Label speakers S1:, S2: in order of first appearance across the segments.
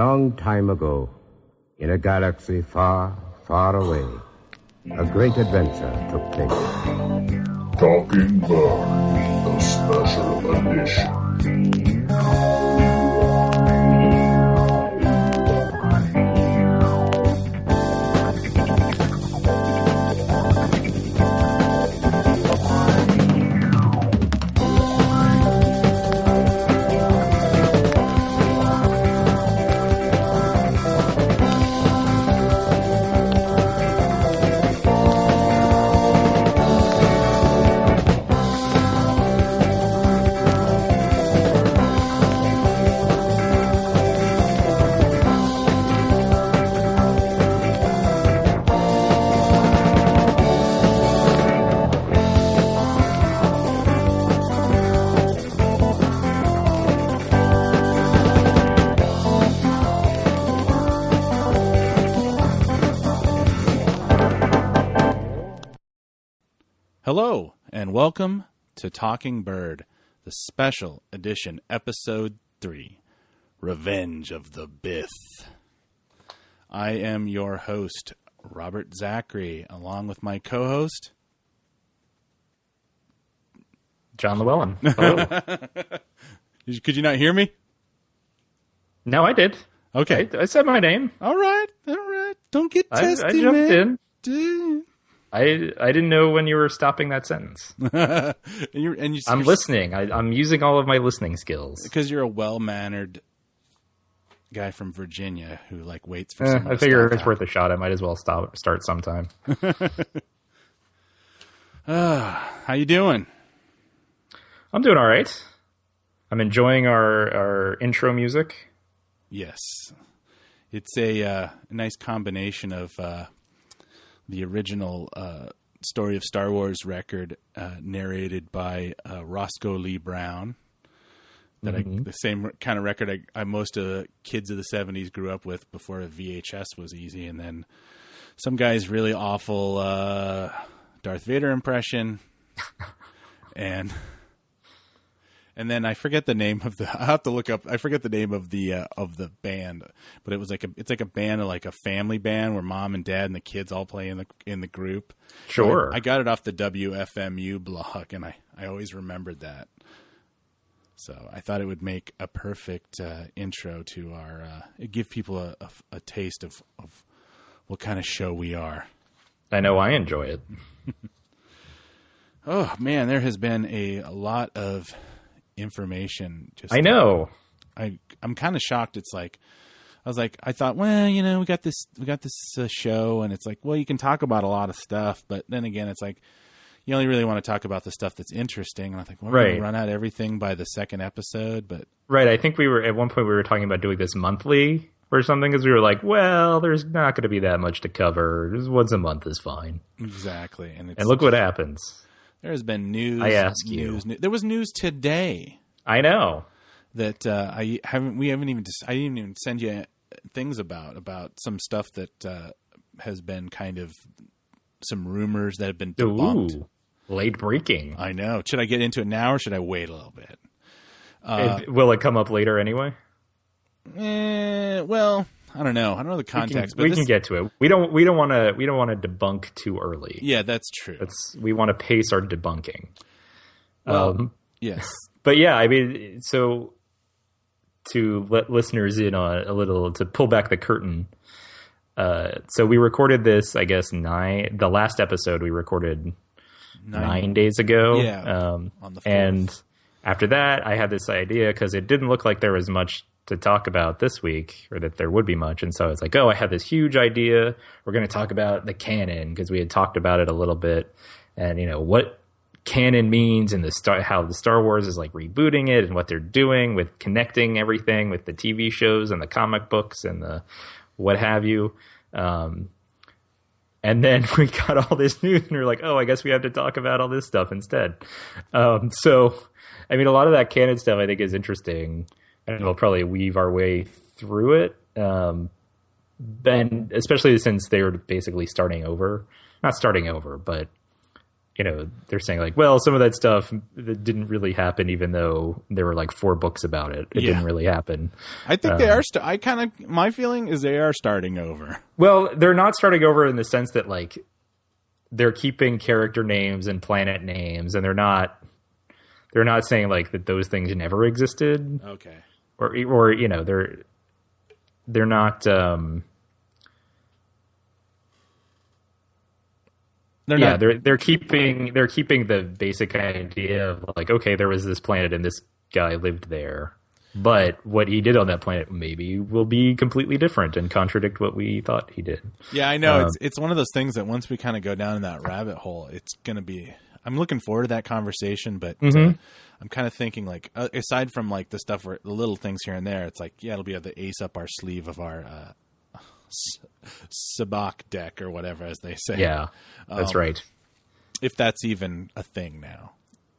S1: long time ago, in a galaxy far, far away, a great adventure took place.
S2: Talking Bird, the special edition.
S3: Hello, and welcome to Talking Bird, the special edition, episode 3, Revenge of the Bith. I am your host, Robert Zachary, along with my co-host,
S4: John Llewellyn. Hello.
S3: Could you not hear me?
S4: No, I did.
S3: Okay.
S4: I said my name.
S3: All right. Don't get testy,
S4: I jumped
S3: man.
S4: in. I didn't know when you were stopping that sentence. I'm listening. I'm using all of my listening skills.
S3: Because you're a well-mannered guy from Virginia who waits for someone
S4: I figure it's worth a shot. I might as well start sometime.
S3: How you doing?
S4: I'm doing all right. I'm enjoying our intro music.
S3: Yes. It's a nice combination of the original Story of Star Wars record narrated by Roscoe Lee Brown. The same kind of record most of the kids of the 70s grew up with before VHS was easy. And then some guy's really awful Darth Vader impression. And then I forget the name of I have to look up. I forget the name of the band, but it's like a band, like a family band where mom and dad and the kids all play in the group.
S4: Sure.
S3: So I got it off the WFMU blog, and I always remembered that. So I thought it would make a perfect intro to our give people a taste of what kind of show we are.
S4: I know I enjoy it.
S3: Oh man, there has been a lot of information.
S4: I know.
S3: I'm kind of shocked. I thought, well, we got this show, and it's like, well, you can talk about a lot of stuff, but then again, it's like you only really want to talk about the stuff that's interesting. And I think, well, we're going to run out everything by the second episode, but
S4: right. I think at one point we were talking about doing this monthly or something, because we were like, well, there's not going to be that much to cover. Just once a month is fine.
S3: Exactly, and
S4: look what happens.
S3: There has been news.
S4: I ask you.
S3: There was news today.
S4: I know
S3: that I didn't even send you things about some stuff that has been kind of some rumors that have been debunked.
S4: Ooh, late breaking.
S3: I know. Should I get into it now, or should I wait a little bit?
S4: Will it come up later anyway?
S3: Well, I don't know. I don't know the context.
S4: We can get to it. We don't want to debunk too early.
S3: Yeah, that's true.
S4: We want to pace our debunking.
S3: Well, yes.
S4: But yeah, I mean, so to let listeners in on a little, to pull back the curtain. So we recorded this, I guess, the last episode we recorded 9 days ago.
S3: Yeah. On the 4th.
S4: And after that, I had this idea because it didn't look like there was much to talk about this week, or that there would be much. And so it's like, I had this huge idea. We're going to talk about the canon, because we had talked about it a little bit, and what canon means, and how the Star Wars is like rebooting it, and what they're doing with connecting everything with the TV shows and the comic books and the what have you. And then we got all this news, and we're like, I guess we have to talk about all this stuff instead. So, I mean, a lot of that canon stuff I think is interesting, and we'll probably weave our way through it. And especially since they were basically starting over. Not starting over, but they're saying like, well, some of that stuff that didn't really happen, even though there were like 4 books about it. It didn't really happen.
S3: I think they are. My feeling is they are starting over.
S4: Well, they're not starting over in the sense that like they're keeping character names and planet names, and they're not saying like that those things never existed.
S3: Okay.
S4: Or they're not. They're keeping the basic idea of like, okay, there was this planet and this guy lived there, but what he did on that planet maybe will be completely different and contradict what we thought he did.
S3: Yeah, I know. It's one of those things that once we kind of go down in that rabbit hole, it's going to be. I'm looking forward to that conversation, but I'm kind of thinking like, aside from like the stuff where the little things here and there, it's like, it'll be the ace up our sleeve of our sabacc deck or whatever, as they say.
S4: Yeah, that's right.
S3: If that's even a thing now.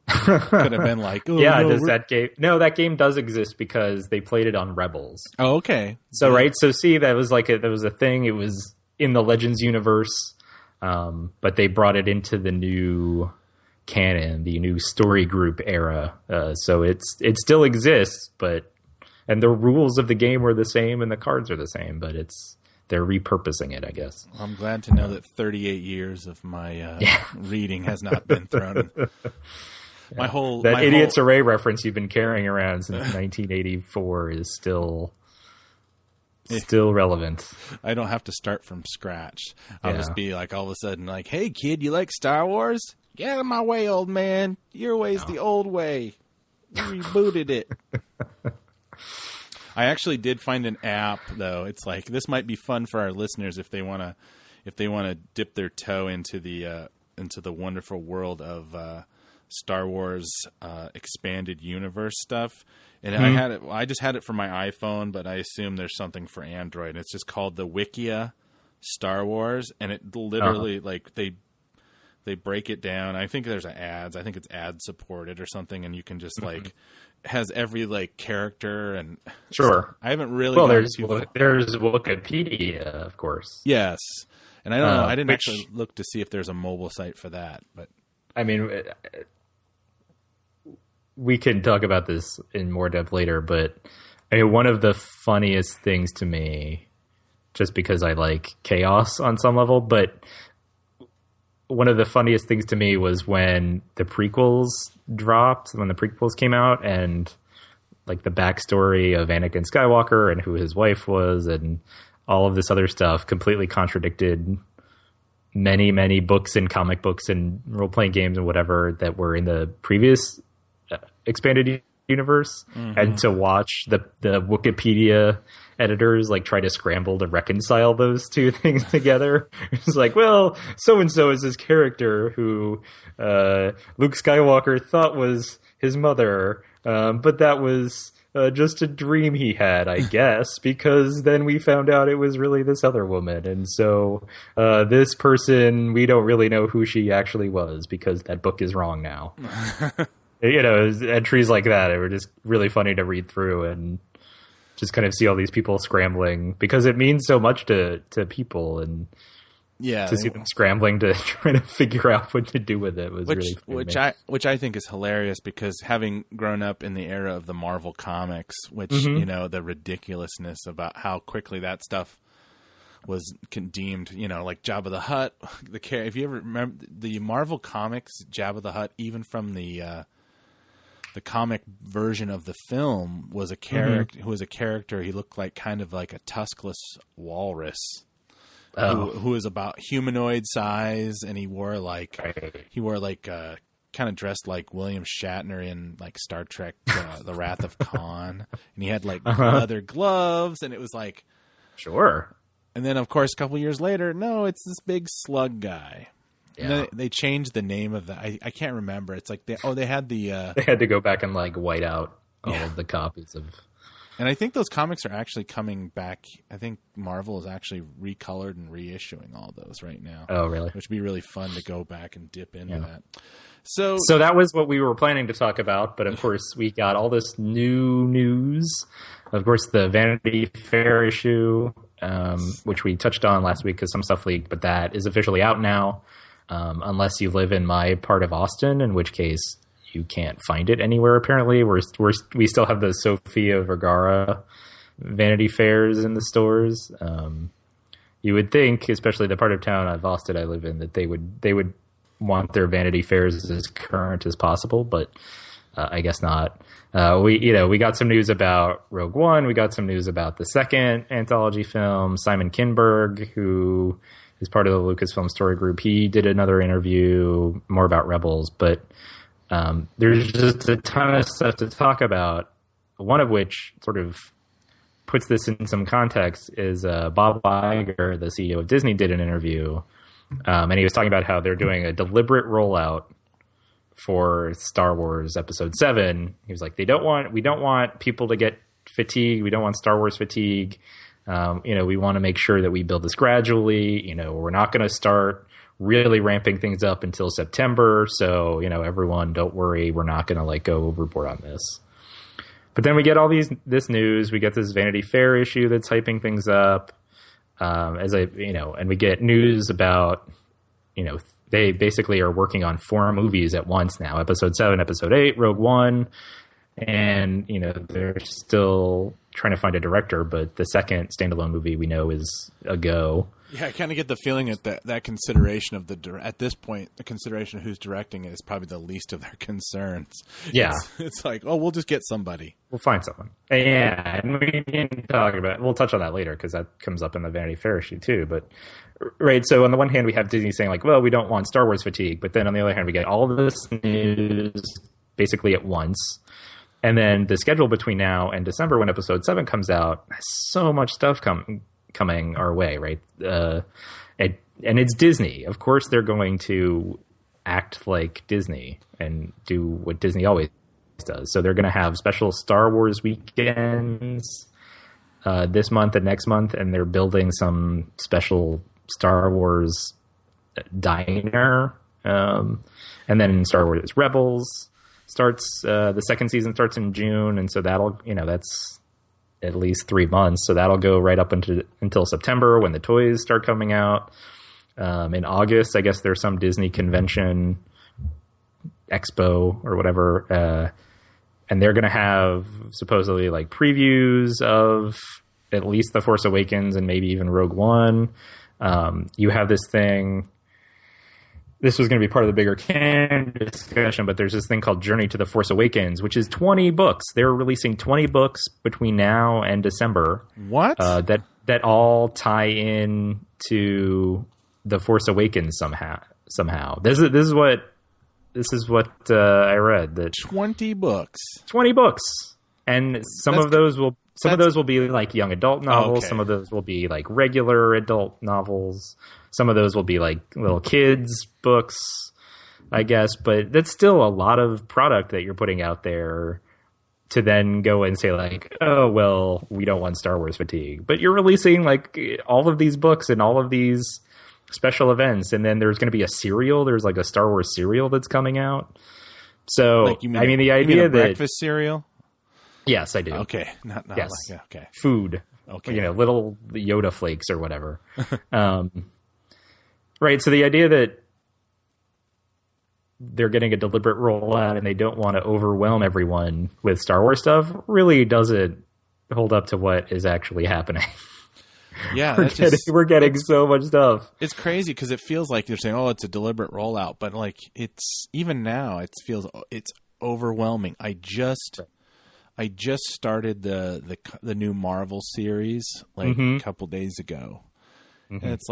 S3: Could have been like, oh,
S4: yeah,
S3: no,
S4: does that game? No, that game does exist because they played it on Rebels.
S3: Oh, okay.
S4: So right, so see, that was a thing. It was in the Legends universe, but they brought it into the new canon, the new story group era. So it still exists, and the rules of the game were the same and the cards are the same, but they're repurposing it, I guess.
S3: I'm glad to know that 38 years of my reading has not been thrown.
S4: Idiot's Array reference you've been carrying around since 1984 is still relevant.
S3: I don't have to start from scratch. I'll just be like, all of a sudden, like, hey, kid, you like Star Wars? Get out of my way, old man. Your way's the old way. We rebooted it. I actually did find an app, though. It's like, this might be fun for our listeners if they want to dip their toe into the wonderful world of Star Wars expanded universe stuff. And I just had it for my iPhone, but I assume there's something for Android. It's just called the Wikia Star Wars, and it literally like they break it down. I think there's ads. I think it's ad supported or something, and you can just like has every like character and
S4: sure.
S3: I haven't really.
S4: Well, there's Wikipedia, of course.
S3: Yes, and I don't know. I didn't actually look to see if there's a mobile site for that, but
S4: I mean, we can talk about this in more depth later. But I mean, one of the funniest things to me, just because I like chaos on some level, but one of the funniest things to me was when the prequels dropped, when the prequels came out, and like the backstory of Anakin Skywalker and who his wife was and all of this other stuff completely contradicted many, many books and comic books and role-playing games and whatever that were in the previous expanded universe. And to watch the Wikipedia editors like try to scramble to reconcile those two things together. It's like, well, so-and-so is his character who Luke Skywalker thought was his mother, but that was just a dream he had, I guess, because then we found out it was really this other woman. And so this person, we don't really know who she actually was because that book is wrong now. Entries like that, it were just really funny to read through and just kind of see all these people scrambling because it means so much to people, and to see them scrambling to try to figure out what to do with it was really funny.
S3: Which I think is hilarious because having grown up in the era of the Marvel comics, which the ridiculousness about how quickly that stuff was deemed, like Jabba the Hutt. If you ever remember the Marvel comics, Jabba the Hutt, even from the comic version of the film, was a character who was a character. He looked like kind of like a tuskless walrus who was about humanoid size, and he wore like kind of dressed like William Shatner in like Star Trek, The Wrath of Khan, and he had like leather gloves, and it was like
S4: sure.
S3: And then of course a couple years later, no, it's this big slug guy. Yeah. And then they changed the name of the. I can't remember. It's like they had the.
S4: They had to go back and like white out all of the copies of.
S3: And I think those comics are actually coming back. I think Marvel is actually recolored and reissuing all those right now.
S4: Oh, really?
S3: Which would be really fun to go back and dip into that. So
S4: that was what we were planning to talk about, but of course we got all this new news. Of course, the Vanity Fair issue, which we touched on last week because some stuff leaked, but that is officially out now. unless you live in my part of Austin, in which case you can't find it anywhere. Apparently, we still have the Sofia Vergara Vanity Fairs in the stores. You would think, especially the part of town of Austin I live in, that they would want their Vanity Fairs as current as possible, but I guess not. We got some news about Rogue One. We got some news about the second anthology film. Simon Kinberg, who is part of the Lucasfilm Story Group, he did another interview more about Rebels, but there's just a ton of stuff to talk about, one of which sort of puts this in some context is Bob Iger, the CEO of Disney, did an interview, and he was talking about how they're doing a deliberate rollout for Star Wars Episode 7. He was like, we don't want people to get fatigued. We don't want Star Wars fatigue. We want to make sure that we build this gradually. We're not going to start really ramping things up until September. So, everyone, don't worry. We're not going to go overboard on this. But then we get this news. We get this Vanity Fair issue that's hyping things up. And we get news about, they basically are working on 4 movies at once now. Episode 7, Episode 8, Rogue One. And, they're still trying to find a director, but the second standalone movie we know is a go.
S3: Yeah, I kind of get the feeling that consideration of at this point, the consideration of who's directing it is probably the least of their concerns.
S4: Yeah.
S3: It's like, we'll just get somebody.
S4: We'll find someone. Yeah, and we can talk about, we'll touch on that later because that comes up in the Vanity Fair issue too. But, right, so on the one hand, we have Disney saying we don't want Star Wars fatigue. But then on the other hand, we get all this news basically at once. And then the schedule between now and December, when Episode 7 comes out, has so much stuff coming our way, right? And it's Disney. Of course, they're going to act like Disney and do what Disney always does. So they're going to have special Star Wars weekends this month and next month, and they're building some special Star Wars diner. And then Star Wars Rebels starts, the second season starts in June, and so that'll, that's at least 3 months. So that'll go right up until September when the toys start coming out. In August, I guess there's some Disney convention expo or whatever. And they're going to have supposedly previews of at least The Force Awakens and maybe even Rogue One. You have this thing. This was going to be part of the bigger canon discussion, but there's this thing called Journey to the Force Awakens, which is 20 books. They're releasing 20 books between now and December.
S3: What?
S4: That all tie in to the Force Awakens somehow. This is what I read. That
S3: 20 books.
S4: 20 books, and some of those will be young adult novels.
S3: Okay.
S4: Some of those will be regular adult novels. Some of those will be little kids books, I guess. But that's still a lot of product that you're putting out there to then go and say oh, well, we don't want Star Wars fatigue. But you're releasing all of these books and all of these special events. And then there's going to be a serial. There's a Star Wars serial that's coming out. So, the idea that
S3: breakfast cereal?
S4: Yes, I do.
S3: Okay. Not
S4: yes.
S3: Okay.
S4: Food.
S3: Okay.
S4: Little Yoda flakes or whatever. Right. So the idea that they're getting a deliberate rollout and they don't want to overwhelm everyone with Star Wars stuff really doesn't hold up to what is actually happening.
S3: Yeah.
S4: We're getting so much stuff.
S3: It's crazy because it feels like you're saying, it's a deliberate rollout, but it's even now it's overwhelming. I just started the new Marvel series a couple days ago. Mm-hmm. And it's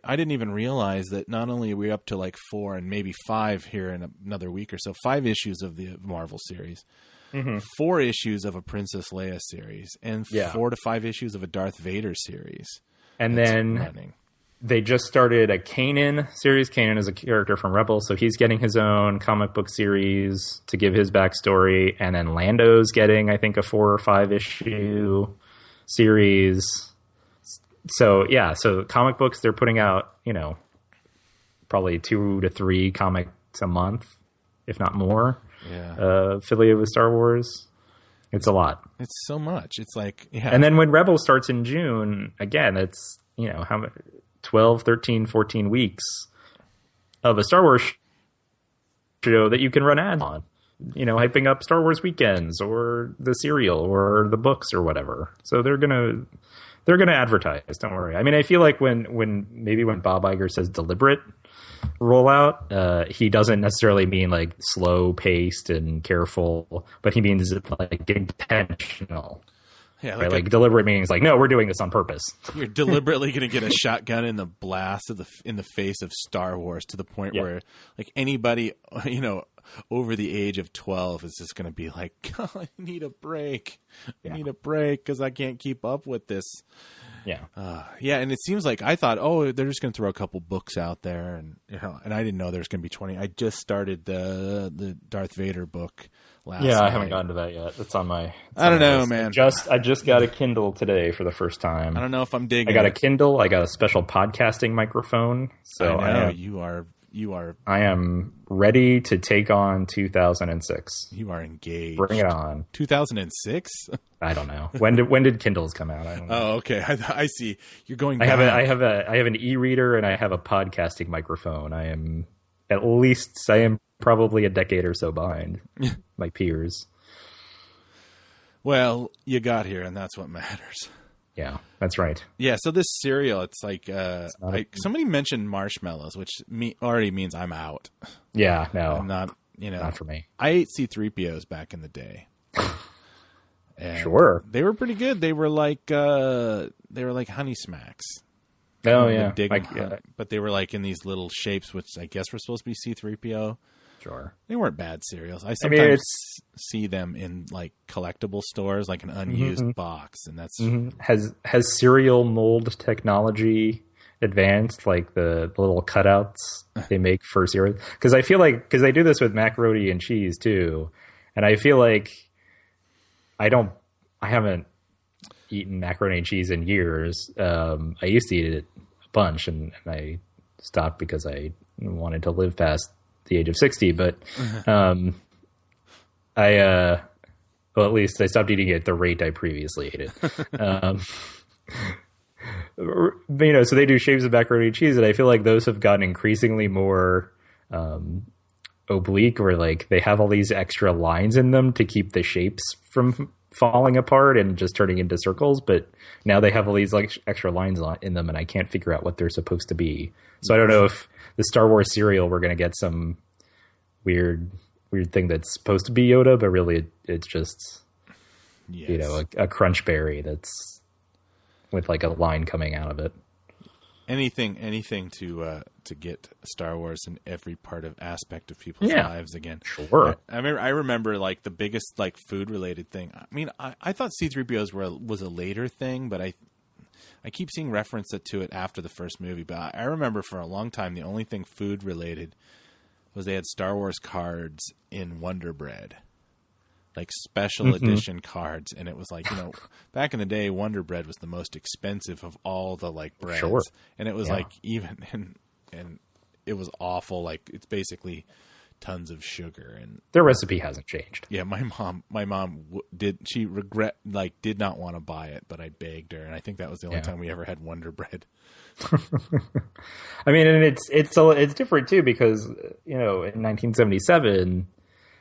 S3: I didn't even realize that not only are we up to 4 and maybe 5 here in another week or so, 5 issues of the Marvel series, 4 issues of a Princess Leia series, and 4 to 5 issues of a Darth Vader series.
S4: And then they just started a Kanan series. Kanan is a character from Rebels, so he's getting his own comic book series to give his backstory. And then Lando's getting, I think, a 4 or 5 issue series. So, so comic books, they're putting out, probably 2 to 3 comics a month, if not more, affiliated with Star Wars. It's a lot.
S3: It's so much. It's
S4: And then when Rebels starts in June, again, it's, 12, 13, 14 weeks of a Star Wars show that you can run ads on, hyping up Star Wars weekends or the serial or the books or whatever. So they're going to advertise. Don't worry. I mean, I feel like when Bob Iger says deliberate rollout, he doesn't necessarily mean like slow paced and careful, but he means like intentional.
S3: Yeah,
S4: right? Like deliberate means like, no, we're doing this on purpose.
S3: You're deliberately going to get a shotgun in the blast in the face of Star Wars to the point where like anybody, over the age of 12 is just going to be like, oh, I need a break. I need a break because I can't keep up with this.
S4: Yeah.
S3: And it seems like I thought, they're just going to throw a couple books out there, and and I didn't know there's going to be 20. I just started the Darth Vader book last night.
S4: I haven't gotten to that yet. It's on my.
S3: I don't know, man.
S4: I just got a Kindle today for the first time.
S3: I don't know if I'm digging.
S4: I got a Kindle. I got a special podcasting microphone. So
S3: I know you are.
S4: I am ready to take on 2006.
S3: You are engaged.
S4: Bring it on.
S3: 2006?
S4: I don't know. When did Kindles come out? I don't know.
S3: Oh, okay. I see. You're going.
S4: I have an e-reader and I have a podcasting microphone. I am probably a decade or so behind my peers.
S3: Well, you got here, and that's what matters.
S4: Yeah, that's right.
S3: Yeah, so this cereal, it's like somebody mentioned marshmallows, which already means I'm out.
S4: Yeah, no,
S3: I'm not.
S4: Not for me.
S3: I ate C-3POs back in the day. And
S4: sure,
S3: they were pretty good. They were like Honey Smacks.
S4: Oh yeah,
S3: but they were like in these little shapes, which I guess were supposed to be C-3PO.
S4: Sure,
S3: they weren't bad cereals. I sometimes see them in like collectible stores, like an unused box, and that's
S4: has cereal mold technology advanced, like the little cutouts they make for cereal. Because I feel like they do this with macaroni and cheese too, and I feel like I haven't eaten macaroni and cheese in years. I used to eat it a bunch, and I stopped because I wanted to live past the age of 60. But well, at least I stopped eating it at the rate I previously ate it. So they do shapes of macaroni and cheese, and I feel like those have gotten increasingly more oblique, where like they have all these extra lines in them to keep the shapes from falling apart and just turning into circles. But now they have all these like extra lines in them, and I can't figure out what they're supposed to be. So I don't know if the Star Wars cereal we're going to get some weird thing that's supposed to be Yoda, but really it's just a crunch berry that's with like a line coming out of it.
S3: Anything to get Star Wars in every part of aspect of people's lives again.
S4: Sure.
S3: I remember like the biggest like food related thing. I mean, I thought C-3POs was a later thing, but I keep seeing reference to it after the first movie. But I remember for a long time the only thing food related was they had Star Wars cards in Wonder Bread. Like special edition cards, and it was like, back in the day, Wonder Bread was the most expensive of all the like breads, and it was like even and it was awful. Like it's basically tons of sugar, and
S4: their recipe hasn't changed.
S3: Yeah, my mom did not want to buy it, but I begged her, and I think that was the only time we ever had Wonder Bread.
S4: I mean, and it's different too, because in 1977.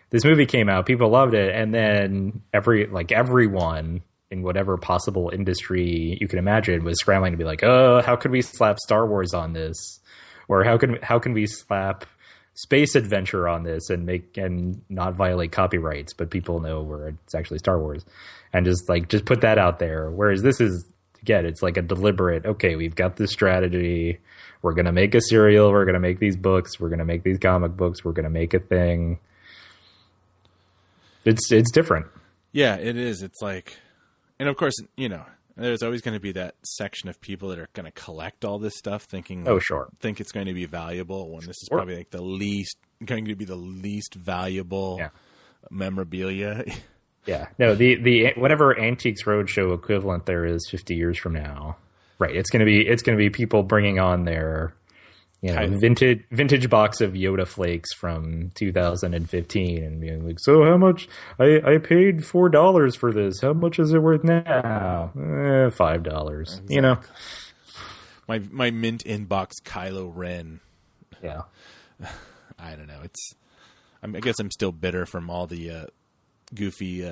S4: This movie came out, people loved it, and then everyone in whatever possible industry you can imagine was scrambling to be like, oh, how could we slap Star Wars on this? Or how can we slap space adventure on this and not violate copyrights, but people know where it's actually Star Wars, and just put that out there. Whereas this is, again, it's like a deliberate, okay, we've got this strategy, we're going to make a serial, we're going to make these books, we're going to make these comic books, we're going to make a thing. It's different.
S3: Yeah, it is. It's like, and of course, there's always going to be that section of people that are going to collect all this stuff, thinking, think it's going to be valuable, when this is probably like going to be the least valuable memorabilia.
S4: Yeah. No, the whatever Antiques Roadshow equivalent there is 50 years from now, right? It's going to be people bringing on their vintage box of Yoda flakes from 2015 and being like, so how much? I paid $4 for this. How much is it worth now? $5. Exactly.
S3: my mint inbox Kylo Ren.
S4: Yeah.
S3: I don't know. I guess I'm still bitter from all the goofy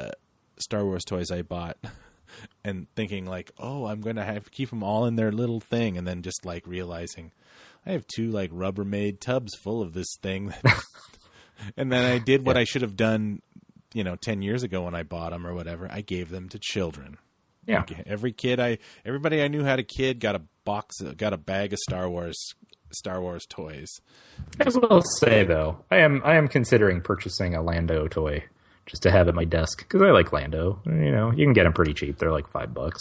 S3: Star Wars toys I bought, and thinking like, oh, I'm gonna have to keep them all in their little thing, and then just like realizing I have 2 like Rubbermaid tubs full of this thing, and then I did what I should have done, 10 years ago when I bought them or whatever. I gave them to children.
S4: Yeah.
S3: Like, everybody I knew had a kid got a bag of Star Wars toys.
S4: I will say though, I am considering purchasing a Lando toy just to have at my desk because I like Lando. You can get them pretty cheap; they're like $5.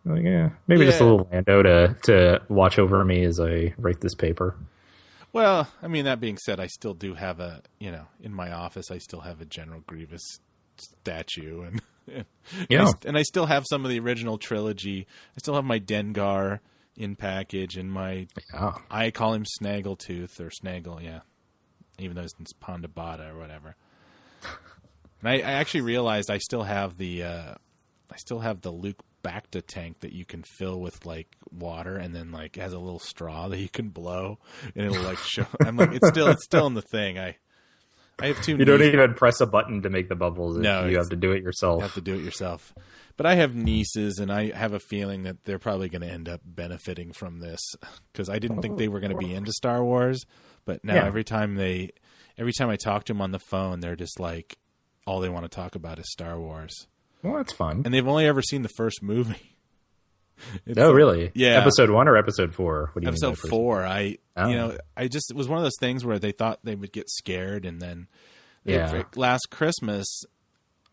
S4: Like, maybe just a little Lando to watch over me as I write this paper.
S3: Well, I mean, that being said, I still do have in my office, I still have a General Grievous statue, and I still have some of the original trilogy. I still have my Dengar in package, and I call him Snaggletooth or Snaggle, even though it's Ponda Bada or whatever. And I actually realized I still have the Luke Bacta tank that you can fill with like water, and then like has a little straw that you can blow, and it'll like show. I'm like, it's still in the thing. I have 2.
S4: You don't even press a button to make the bubbles.
S3: No,
S4: you have to do it yourself.
S3: You have to do it yourself. But I have nieces, and I have a feeling that they're probably going to end up benefiting from this, because I didn't think they were going to be into Star Wars, but now every time I talk to them on the phone, they're just like, all they want to talk about is Star Wars.
S4: Well, that's fun.
S3: And they've only ever seen the first movie.
S4: Really?
S3: Yeah.
S4: Episode 1 or episode 4? What do you
S3: Episode
S4: mean
S3: 4. I just, it was one of those things where they thought they would get scared, and then last Christmas,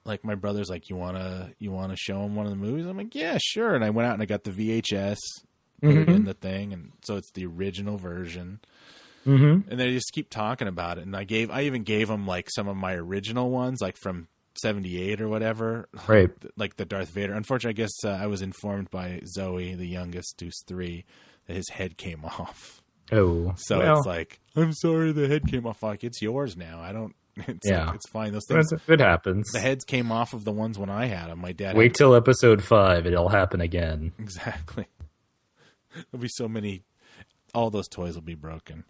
S3: like my brother's like, you wanna show him one of the movies? I'm like, yeah, sure. And I went out and I got the VHS, put it in the thing, and so it's the original version. Mm-hmm. And they just keep talking about it. And I even gave them like some of my original ones, like from 78 or whatever,
S4: right?
S3: Like the Darth Vader. Unfortunately, I guess I was informed by Zoe, the youngest, who's 3, that his head came off.
S4: Oh,
S3: so it's like, I'm sorry, the head came off. Like, it's yours now. I don't. It's like, it's fine. Those things,
S4: it happens.
S3: The heads came off of the ones when I had them. My dad.
S4: Wait till episode 5; it'll happen again.
S3: Exactly. There'll be so many. All those toys will be broken.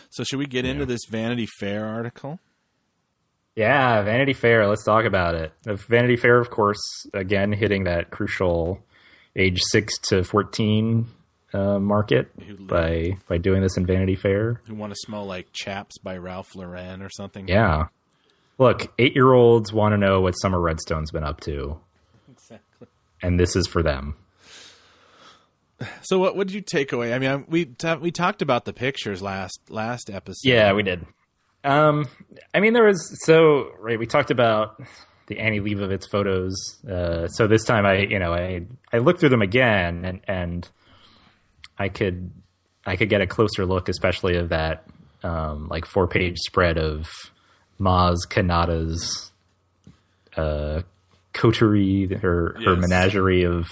S3: So should we get into this Vanity Fair article?
S4: Yeah, Vanity Fair. Let's talk about it. Vanity Fair, of course, again hitting that crucial age 6 to 14 market by doing this in Vanity Fair.
S3: Who want to smell like Chaps by Ralph Lauren or something?
S4: Yeah. Look, 8-year-olds want to know what Summer Redstone's been up to.
S3: Exactly.
S4: And this is for them.
S3: So what did you take away? I mean, we talked about the pictures last episode.
S4: Yeah, we did. I mean, we talked about the Annie Leibovitz photos. So this time I looked through them again, and I could get a closer look, especially of that like 4-page spread of Maz Kanata's coterie, her menagerie of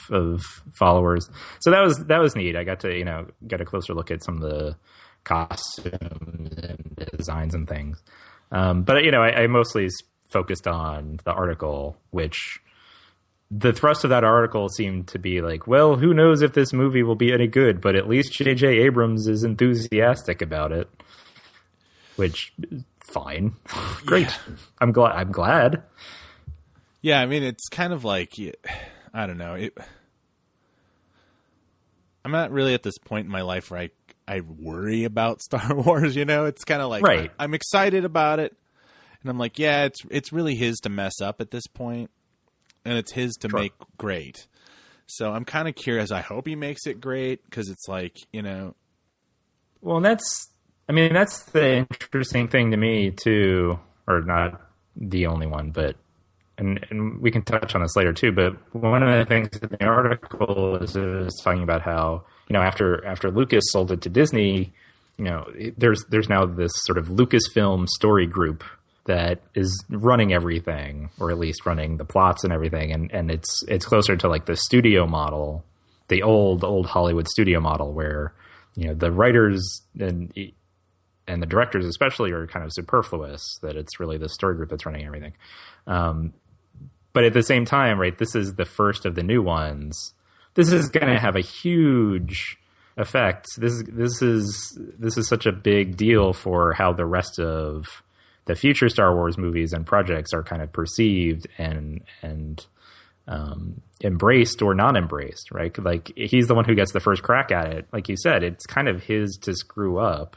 S4: followers. So that was neat. I got to get a closer look at some of the costumes and designs and things. But I mostly focused on the article, which the thrust of that article seemed to be like, well, who knows if this movie will be any good, but at least J.J. Abrams is enthusiastic about it. Which, fine. Great. Yeah. I'm glad.
S3: Yeah, I mean, it's kind of like, I don't know. I'm not really at this point in my life where I worry about Star Wars, It's kind of like,
S4: right.
S3: I'm excited about it. And I'm like, yeah, it's really his to mess up at this point, and it's his to make great. So I'm kind of curious. I hope he makes it great, because it's like,
S4: Well, that's the interesting thing to me, too, or not the only one, but and we can touch on this later too, but one of the things in the article is talking about how, after Lucas sold it to Disney, there's now this sort of Lucasfilm story group that is running everything, or at least running the plots and everything, and it's closer to like the studio model, the old Hollywood studio model, where the writers and the directors especially are kind of superfluous, that it's really the story group that's running everything. But at the same time, right, this is the first of the new ones. this is going to have a huge effect. This is such a big deal for how the rest of the future Star Wars movies and projects are kind of perceived and embraced or not embraced, right? Like, he's the one who gets the first crack at it. Like you said, it's kind of his to screw up.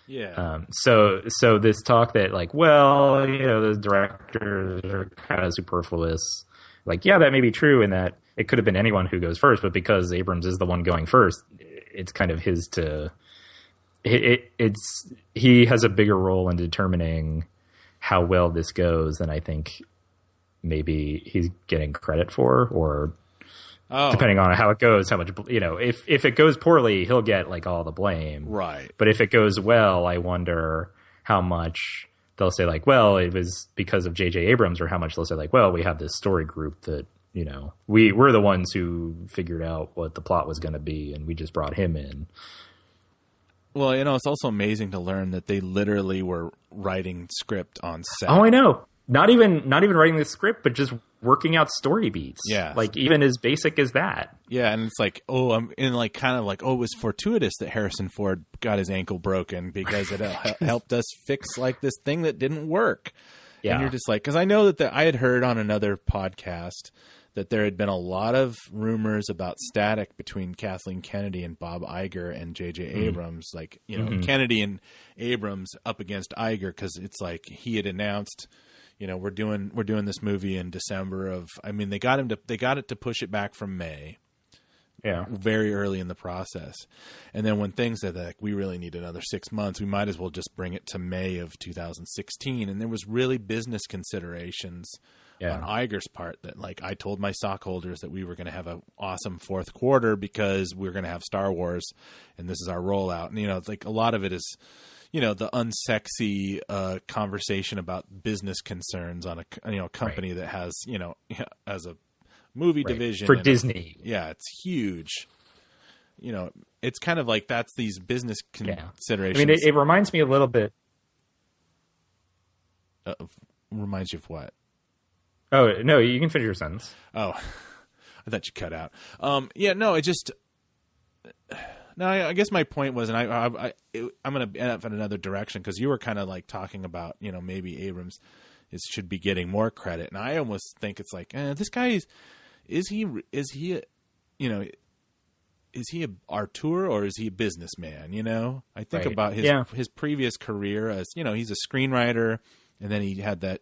S3: Yeah.
S4: So this talk that, like, well, you know, the directors are kind of superfluous. Like, yeah, that may be true in that it could have been anyone who goes first, but because Abrams is the one going first, it's kind of his to. He has a bigger role in determining how well this goes than I think maybe he's getting credit for, or depending on how it goes, how much, you know, if it goes poorly, he'll get like all the blame.
S3: Right.
S4: But if it goes well, I wonder how much they'll say like, well, it was because of J.J. Abrams, or how much they'll say like, well, we have this story group that, you know, we're the ones who figured out what the plot was going to be, and we just brought him in.
S3: Well, you know, it's also amazing to learn that they literally were writing script on set.
S4: Oh, I know. Not even writing the script, but just working out story beats.
S3: Yeah.
S4: Like, even as basic as that.
S3: Yeah, and it's like, it was fortuitous that Harrison Ford got his ankle broken because it helped us fix like this thing that didn't work. Yeah. And you're just like, because I know that I had heard on another podcast that there had been a lot of rumors about static between Kathleen Kennedy and Bob Iger and J.J. Abrams. Like, you know, Kennedy and Abrams up against Iger, because it's like he had announced, you know, we're doing this movie in December of. I mean, they got it to push it back from May. Yeah, very early in the process, and then when things said that, like, we really need another 6 months, we might as well just bring it to May of 2016. And there was really business considerations on Iger's part that, like, I told my stockholders that we were going to have an awesome fourth quarter because we're going to have Star Wars, and this is our rollout. And, you know, it's like a lot of it is, you know, the unsexy conversation about business concerns on a company that has, you know, as a movie division
S4: for Disney.
S3: It's huge. You know, it's kind of like that's these business considerations.
S4: I mean, it reminds me a little bit.
S3: Reminds you of what?
S4: Oh, no, you can finish your sentence.
S3: Oh, I thought you cut out. I guess my point was, and I'm going to end up in another direction, because you were kind of like talking about, you know, maybe Abrams should be getting more credit. And I almost think it's like, this guy is he a auteur, or is he a businessman? You know, I think about his previous career as, you know, he's a screenwriter, and then he had that,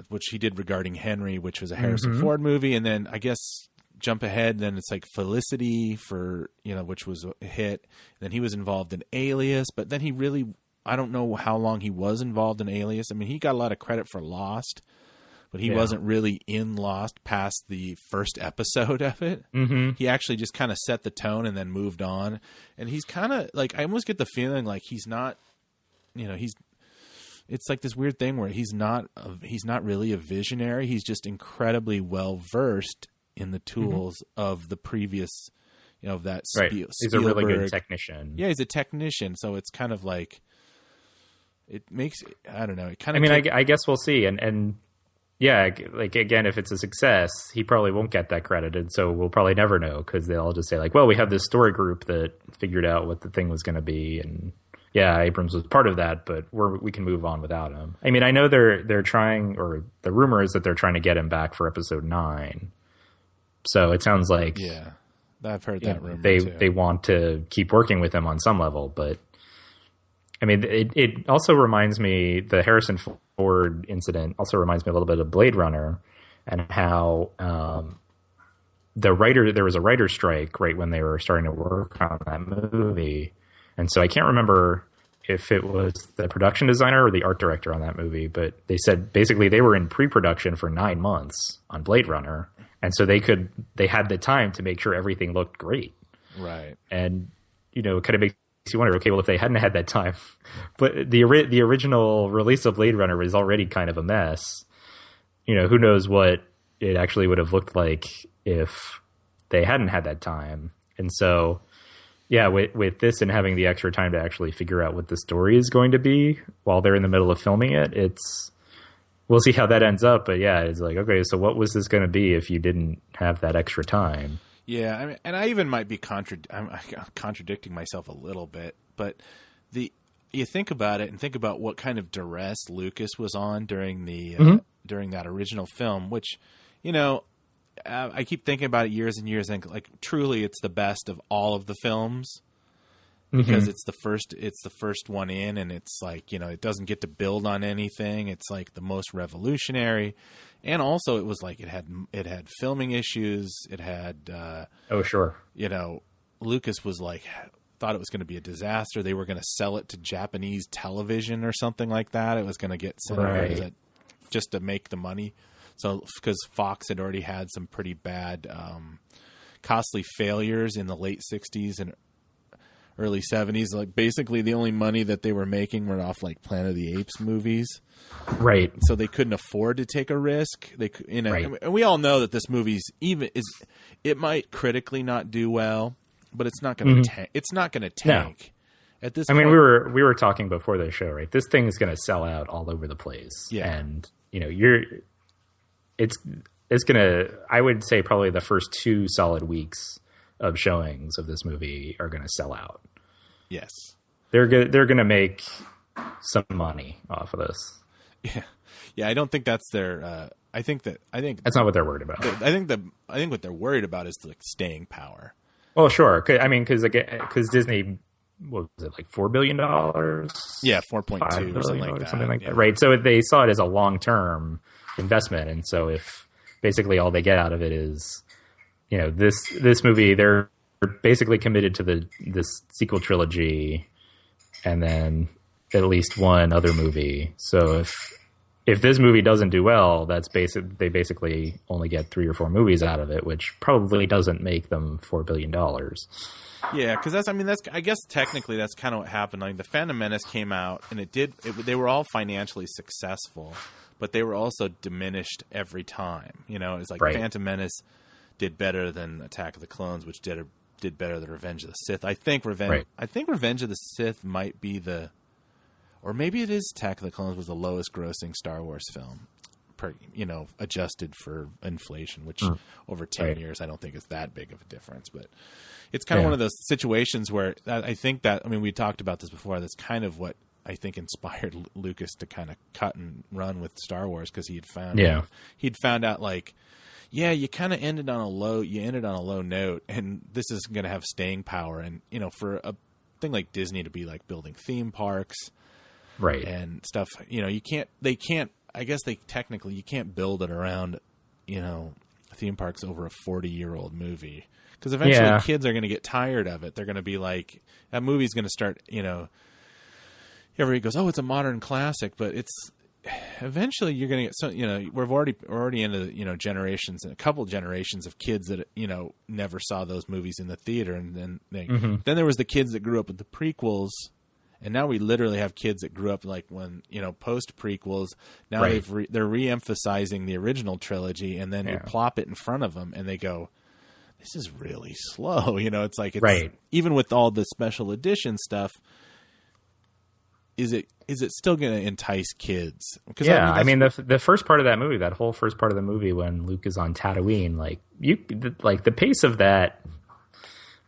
S3: which he did regarding Henry, which was a Harrison Ford movie. And then I guess jump ahead, then it's like Felicity which was a hit. And then he was involved in Alias, but then I don't know how long he was involved in Alias. I mean, he got a lot of credit for Lost, but he wasn't really in Lost past the first episode of it. Mm-hmm. He actually just kind of set the tone and then moved on. And he's kind of like, I almost get the feeling like he's not, you know, it's like this weird thing where he's not really a visionary. He's just incredibly well versed in the tools of the previous, you know, that Spielberg.
S4: He's a really good technician.
S3: Yeah, he's a technician. So it's kind of like, it makes, I don't know. It kind
S4: of. I mean, I guess we'll see. And yeah, like, again, if it's a success, he probably won't get that credited. So we'll probably never know, because they'll all just say like, well, we have this story group that figured out what the thing was going to be, and yeah, Abrams was part of that, but we can move on without him. I mean, I know they're trying, or the rumor is that they're trying to get him back for episode 9. So it sounds like,
S3: yeah, I've heard that rumor.
S4: They want to keep working with him on some level, but I mean, it also reminds me, the Harrison Ford incident also reminds me a little bit of Blade Runner, and how there was a writer's strike right when they were starting to work on that movie. And so I can't remember if it was the production designer or the art director on that movie, but they said basically they were in pre-production for 9 months on Blade Runner. And so they had the time to make sure everything looked great.
S3: Right.
S4: And, you know, it kind of makes you wonder, okay, well, if they hadn't had that time, but the original release of Blade Runner was already kind of a mess. You know, who knows what it actually would have looked like if they hadn't had that time. And so, yeah, with this and having the extra time to actually figure out what the story is going to be while they're in the middle of filming it, we'll see how that ends up. But yeah, it's like, okay, so what was this going to be if you didn't have that extra time?
S3: Yeah, I mean, and I even might be I'm contradicting myself a little bit, but you think about it and think about what kind of duress Lucas was on during during that original film, which, I keep thinking about it years and years, and like truly, it's the best of all of the films because it's the first one in, and it's like, it doesn't get to build on anything. It's like the most revolutionary. And also, it was like it had filming issues. It had
S4: sure.
S3: Lucas was like thought it was going to be a disaster. They were going to sell it to Japanese television or something like that. It was going to get sent over just to make the money. So because Fox had already had some pretty bad, costly failures in the late '60s and early '70s. Like basically, the only money that they were making were off like Planet of the Apes movies.
S4: Right.
S3: So they couldn't afford to take a risk. And we all know that this movie's it might critically not do well, but it's not going to it's not going to tank. No. At this point,
S4: we were talking before the show, right? This thing is going to sell out all over the place.
S3: Yeah.
S4: And it's going to, I would say probably the first 2 solid weeks of showings of this movie are going to sell out.
S3: Yes.
S4: They're going to make some money off of this.
S3: Yeah. I don't think that's their. I think
S4: that's not what they're worried about.
S3: I think what they're worried about is like staying power.
S4: Well, sure. I mean, because Disney, what was it, like $4 billion?
S3: Yeah, 4.2 or something like that.
S4: Right. So they saw it as a long-term investment, and so if basically all they get out of it is, this movie, they're basically committed to this sequel trilogy, and then at least one other movie. So if this movie doesn't do well, they basically only get 3 or 4 movies out of it, which probably doesn't make them $4 billion.
S3: Yeah, because I guess technically that's kind of what happened. Like the Phantom Menace came out, and they were all financially successful, but they were also diminished every time. It was like Phantom Menace did better than Attack of the Clones, which did better than Revenge of the Sith. I think Revenge of the Sith might be or maybe it is Attack of the Clones was the lowest grossing Star Wars film, adjusted for inflation, which over 10 years I don't think is that big of a difference. But it's kind of one of those situations where I think that, we talked about this before, that's kind of what I think inspired Lucas to kind of cut and run with Star Wars, because he'd found out like, you kind of ended on a low note, and this is going to have staying power. And, for a thing like Disney to be like building theme parks,
S4: right,
S3: and stuff, you can't build it around, theme parks over a 40-year-old movie, because eventually kids are going to get tired of it. They're going to be like, that movie's going to start, everybody goes, oh, it's a modern classic, but it's eventually you're going to get, so, we're already into, generations, and a couple generations of kids that, never saw those movies in the theater. And then then there was the kids that grew up with the prequels. And now we literally have kids that grew up like when, post prequels. Now they're re-emphasizing the original trilogy, and then you plop it in front of them and they go, this is really slow. It's like, even with all the special edition stuff, is it still going to entice kids?
S4: The first part of that movie, that whole first part of the movie when Luke is on Tatooine, the pace of that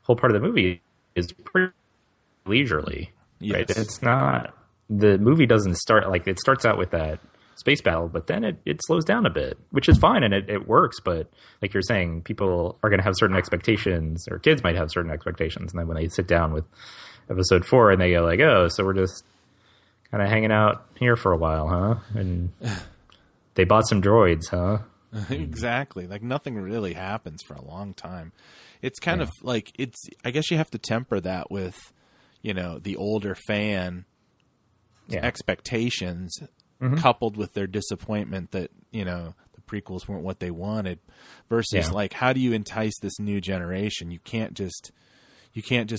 S4: whole part of the movie is pretty leisurely.
S3: Yes.
S4: Right? It's not, the movie doesn't start like, it starts out with that space battle, but then it slows down a bit, which is fine, and it works. But like you're saying, people are going to have certain expectations, or kids might have certain expectations, and then when they sit down with episode 4 and they go like, oh, so we're just kind of hanging out here for a while, huh? And they bought some droids, huh?
S3: Exactly. Like nothing really happens for a long time. It's kind of like, I guess you have to temper that with, the older fan expectations, coupled with their disappointment that, the prequels weren't what they wanted, versus like, how do you entice this new generation? You can't just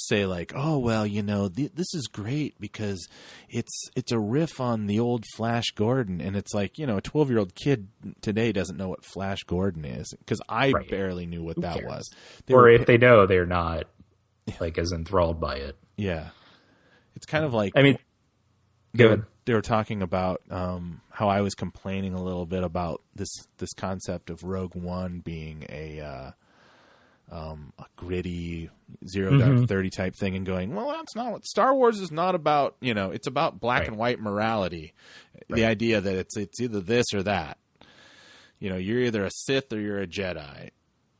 S3: say like, oh, well, this is great because it's a riff on the old Flash Gordon. And it's like, a 12-year-old kid today doesn't know what Flash Gordon is, because I barely knew what that was.
S4: If they know, they're not like as enthralled by it.
S3: Yeah. It's kind of like, they were talking about how I was complaining a little bit about this concept of Rogue One being a gritty 0 Dark 30 type thing, and going, well, that's not what Star Wars is not about. It's about black and white morality. Right. The idea that it's either this or that. You're either a Sith or you're a Jedi.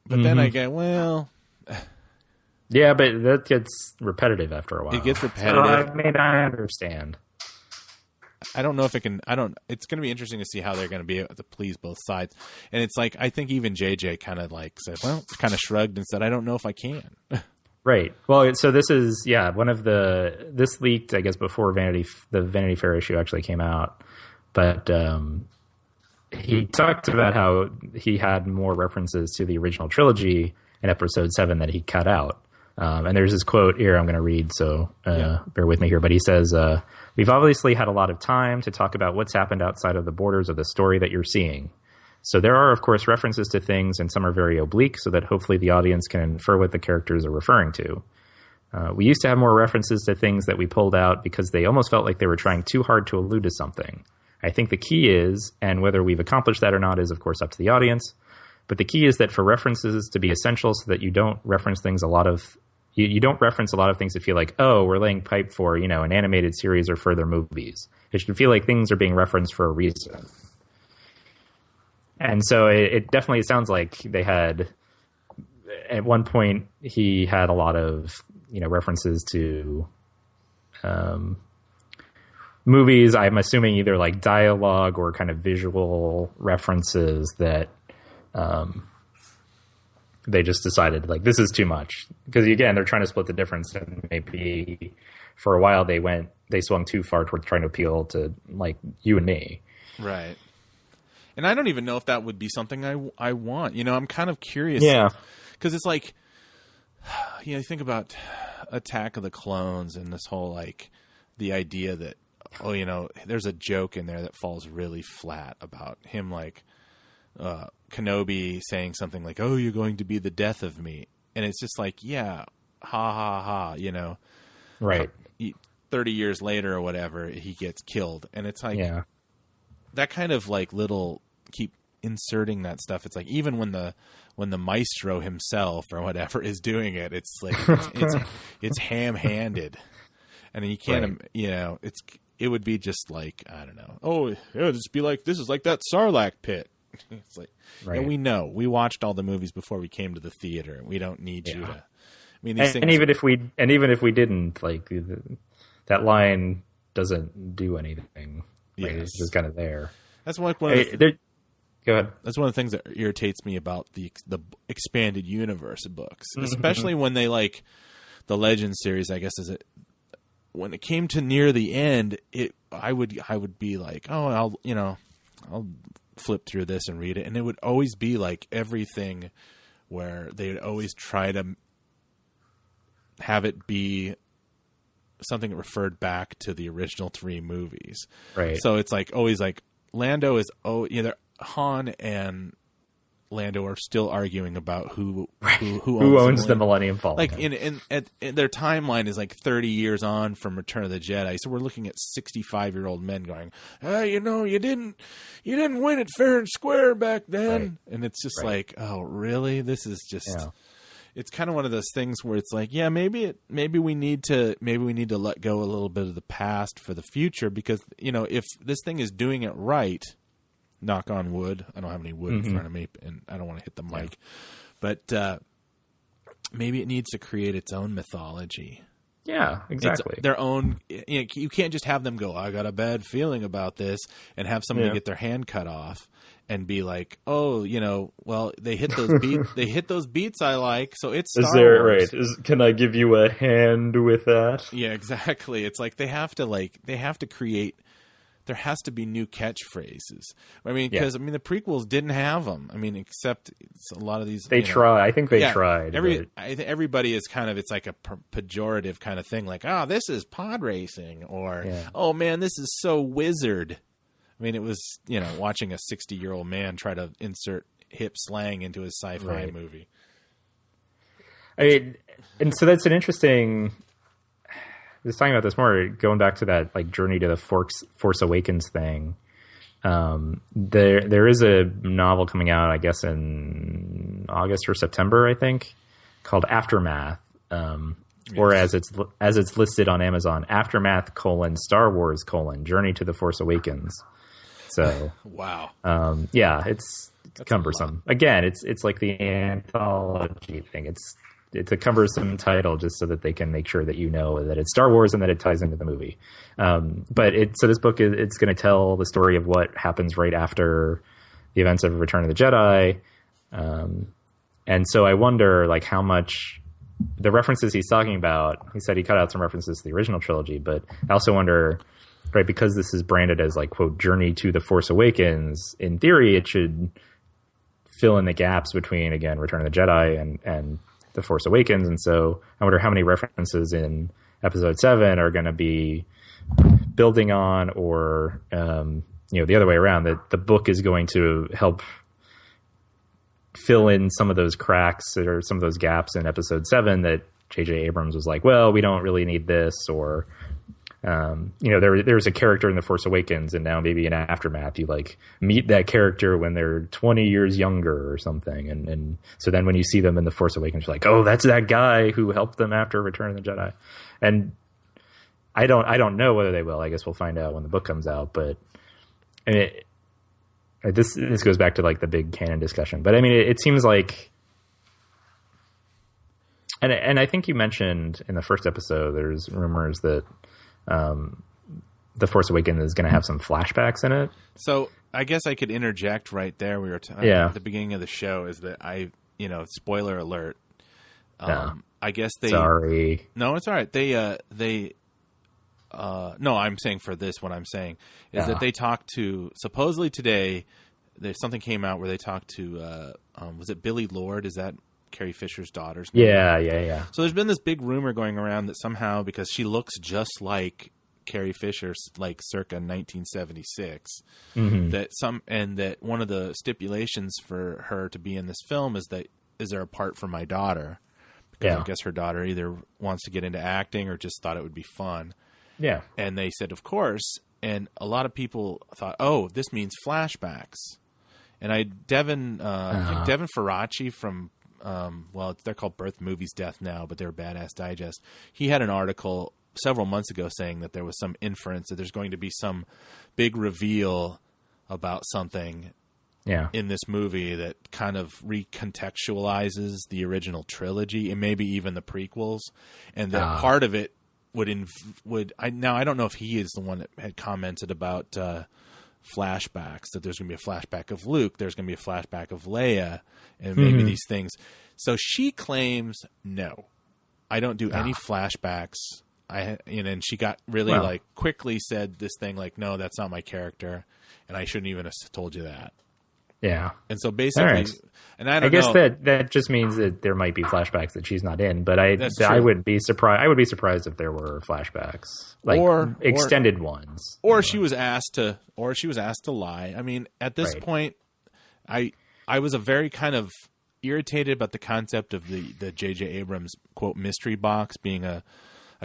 S3: But then I get, well,
S4: yeah, but that gets repetitive after a while.
S3: It gets repetitive.
S4: I understand.
S3: I don't know if it can. It's going to be interesting to see how they're going to be able to please both sides. And it's like, I think even JJ kind of said, well, kind of shrugged and said, I don't know if I can.
S4: Right. Well, so this is one of this leaked, I guess, before the Vanity Fair issue actually came out, but he talked about how he had more references to the original trilogy in Episode 7 that he cut out. And there's this quote here I'm going to read, so bear with me here. But he says, we've obviously had a lot of time to talk about what's happened outside of the borders of the story that you're seeing. So there are, of course, references to things, and some are very oblique, so that hopefully the audience can infer what the characters are referring to. We used to have more references to things that we pulled out because they almost felt like they were trying too hard to allude to something. I think the key is, and whether we've accomplished that or not is, of course, up to the audience, but the key is that for references to be essential so that you don't reference things you don't reference a lot of things that feel like, oh, we're laying pipe for, an animated series or further movies. It should feel like things are being referenced for a reason. And so it definitely sounds like they had, at one point, he had a lot of, references to movies. I'm assuming either like dialogue or kind of visual references that they just decided this is too much, because again, they're trying to split the difference, and maybe for a while they swung too far towards trying to appeal to you and me.
S3: Right. And I don't even know if that would be something I want. I'm kind of curious.
S4: Yeah.
S3: Because it's like, you think about Attack of the Clones and this whole the idea that, there's a joke in there that falls really flat about him Kenobi saying something like, oh, you're going to be the death of me. And it's just ha ha ha,
S4: Right.
S3: 30 years later or whatever, he gets killed. And it's that kind of little, keep inserting that stuff. It's even when the maestro himself or whatever is doing it, it's it's ham-handed. And you can't, it would be just I don't know. Oh, it would just be this is like that Sarlacc pit. It's
S4: right.
S3: Yeah, we know. We watched all the movies before we came to the theater. We don't need you to. I mean, these things.
S4: And even if we didn't, that line doesn't do anything. Yes. It's just kind of there.
S3: That's one.
S4: Go ahead.
S3: That's one of the things that irritates me about the expanded universe of books, especially when they the Legends series. I guess when it came to near the end, I would be oh, I'll flip through this and read it, and it would always be everything where they'd always try to have it be something that referred back to the original 3 movies.
S4: Right.
S3: So it's always Lando is Han and Lando are still arguing about who
S4: owns the Millennium Falcon.
S3: In their timeline is 30 years on from Return of the Jedi, so we're looking at 65-year-old men going, you didn't win it fair and square back then, right. And it's just oh, really? This is just. Yeah. It's kind of one of those things where it's maybe we need to let go a little bit of the past for the future, because if this thing is doing it right. Knock on wood. I don't have any wood in front of me, and I don't want to hit the mic. But maybe it needs to create its own mythology.
S4: Yeah, exactly.
S3: It's their own. You can't just have them go, I got a bad feeling about this, and have somebody get their hand cut off and be like, oh, well, they hit those beats. They hit those beats I like, so it's Star Wars.
S4: Right? Can I give you a hand with that?
S3: Yeah, exactly. It's they have to create. There has to be new catchphrases. I mean, because the prequels didn't have them. I mean, except a lot of these.
S4: They try. I think they tried.
S3: Everybody is kind of. It's a pejorative kind of thing. This is pod racing, or oh man, this is so wizard. I mean, it was watching a 60-year-old man try to insert hip slang into his sci-fi movie.
S4: I mean, and so that's an interesting. was talking about this more, going back to that like Journey to the Force Awakens thing. There is a novel coming out, I guess, in August or September, I think, called Aftermath. Or as it's listed on Amazon, Aftermath: Star Wars: Journey to the Force Awakens. So
S3: wow,
S4: yeah, it's cumbersome. Again, it's like the anthology thing. It's a cumbersome title just so that they can make sure that you know that it's Star Wars and that it ties into the movie. But so this book it's going to tell the story of what happens right after the events of Return of the Jedi. And so I wonder like how much the references he's talking about, he said he cut out some references to the original trilogy, but I also wonder, right, because this is branded as like, quote, Journey to the Force Awakens, in theory, it should fill in the gaps between, again, Return of the Jedi and the Force Awakens. And so I wonder how many references in episode 7 are going to be building on, or, the other way around, that the book is going to help fill in some of those cracks or some of those gaps in episode 7 that J.J. Abrams was like, well, we don't really need this, or, there's a character in The Force Awakens, and now maybe in Aftermath, you like meet that character when they're 20 years younger or something. And so then when you see them in The Force Awakens, you're like, oh, that's that guy who helped them after Return of the Jedi. And I don't know whether they will. I guess we'll find out when the book comes out, but I mean, this goes back to like the big canon discussion, but I mean, it seems like, and I think you mentioned in the first episode, there's rumors that The Force Awakens is going to have some flashbacks in it.
S3: So I guess I could interject right there. We were talking at the beginning of the show is that spoiler alert. I guess
S4: sorry.
S3: No, it's all right. No, I'm saying for this, what I'm saying is that they talked to, supposedly today, there's something came out where they talked to, was it Billie Lourd? Is that Carrie Fisher's daughter's name?
S4: Yeah.
S3: So there's been this big rumor going around that somehow, because she looks just like Carrie Fisher, like circa 1976, that one of the stipulations for her to be in this film is there a part for my daughter? Because I guess her daughter either wants to get into acting or just thought it would be fun.
S4: Yeah.
S3: And they said, of course. And a lot of people thought, oh, this means flashbacks. And Devin Faraci from, they're called Birth Movies Death now, but they're Badass Digest. He had an article several months ago saying that there was some inference that there's going to be some big reveal about something in this movie that kind of recontextualizes the original trilogy and maybe even the prequels. And that part of it I don't know if he is the one that had commented about flashbacks, that there's going to be a flashback of Luke, there's going to be a flashback of Leia, and maybe these things. So she claims, no, I don't do any flashbacks. And she got really quickly said this thing like, no, that's not my character, and I shouldn't even have told you that.
S4: Yeah.
S3: And so basically, and I
S4: guess that just means that there might be flashbacks that she's not in, but I wouldn't be surprised. I would be surprised if there were flashbacks, like extended ones.
S3: Or she was asked to lie. I mean, at this point, I was a very kind of irritated about the concept of the J.J. Abrams quote mystery box being a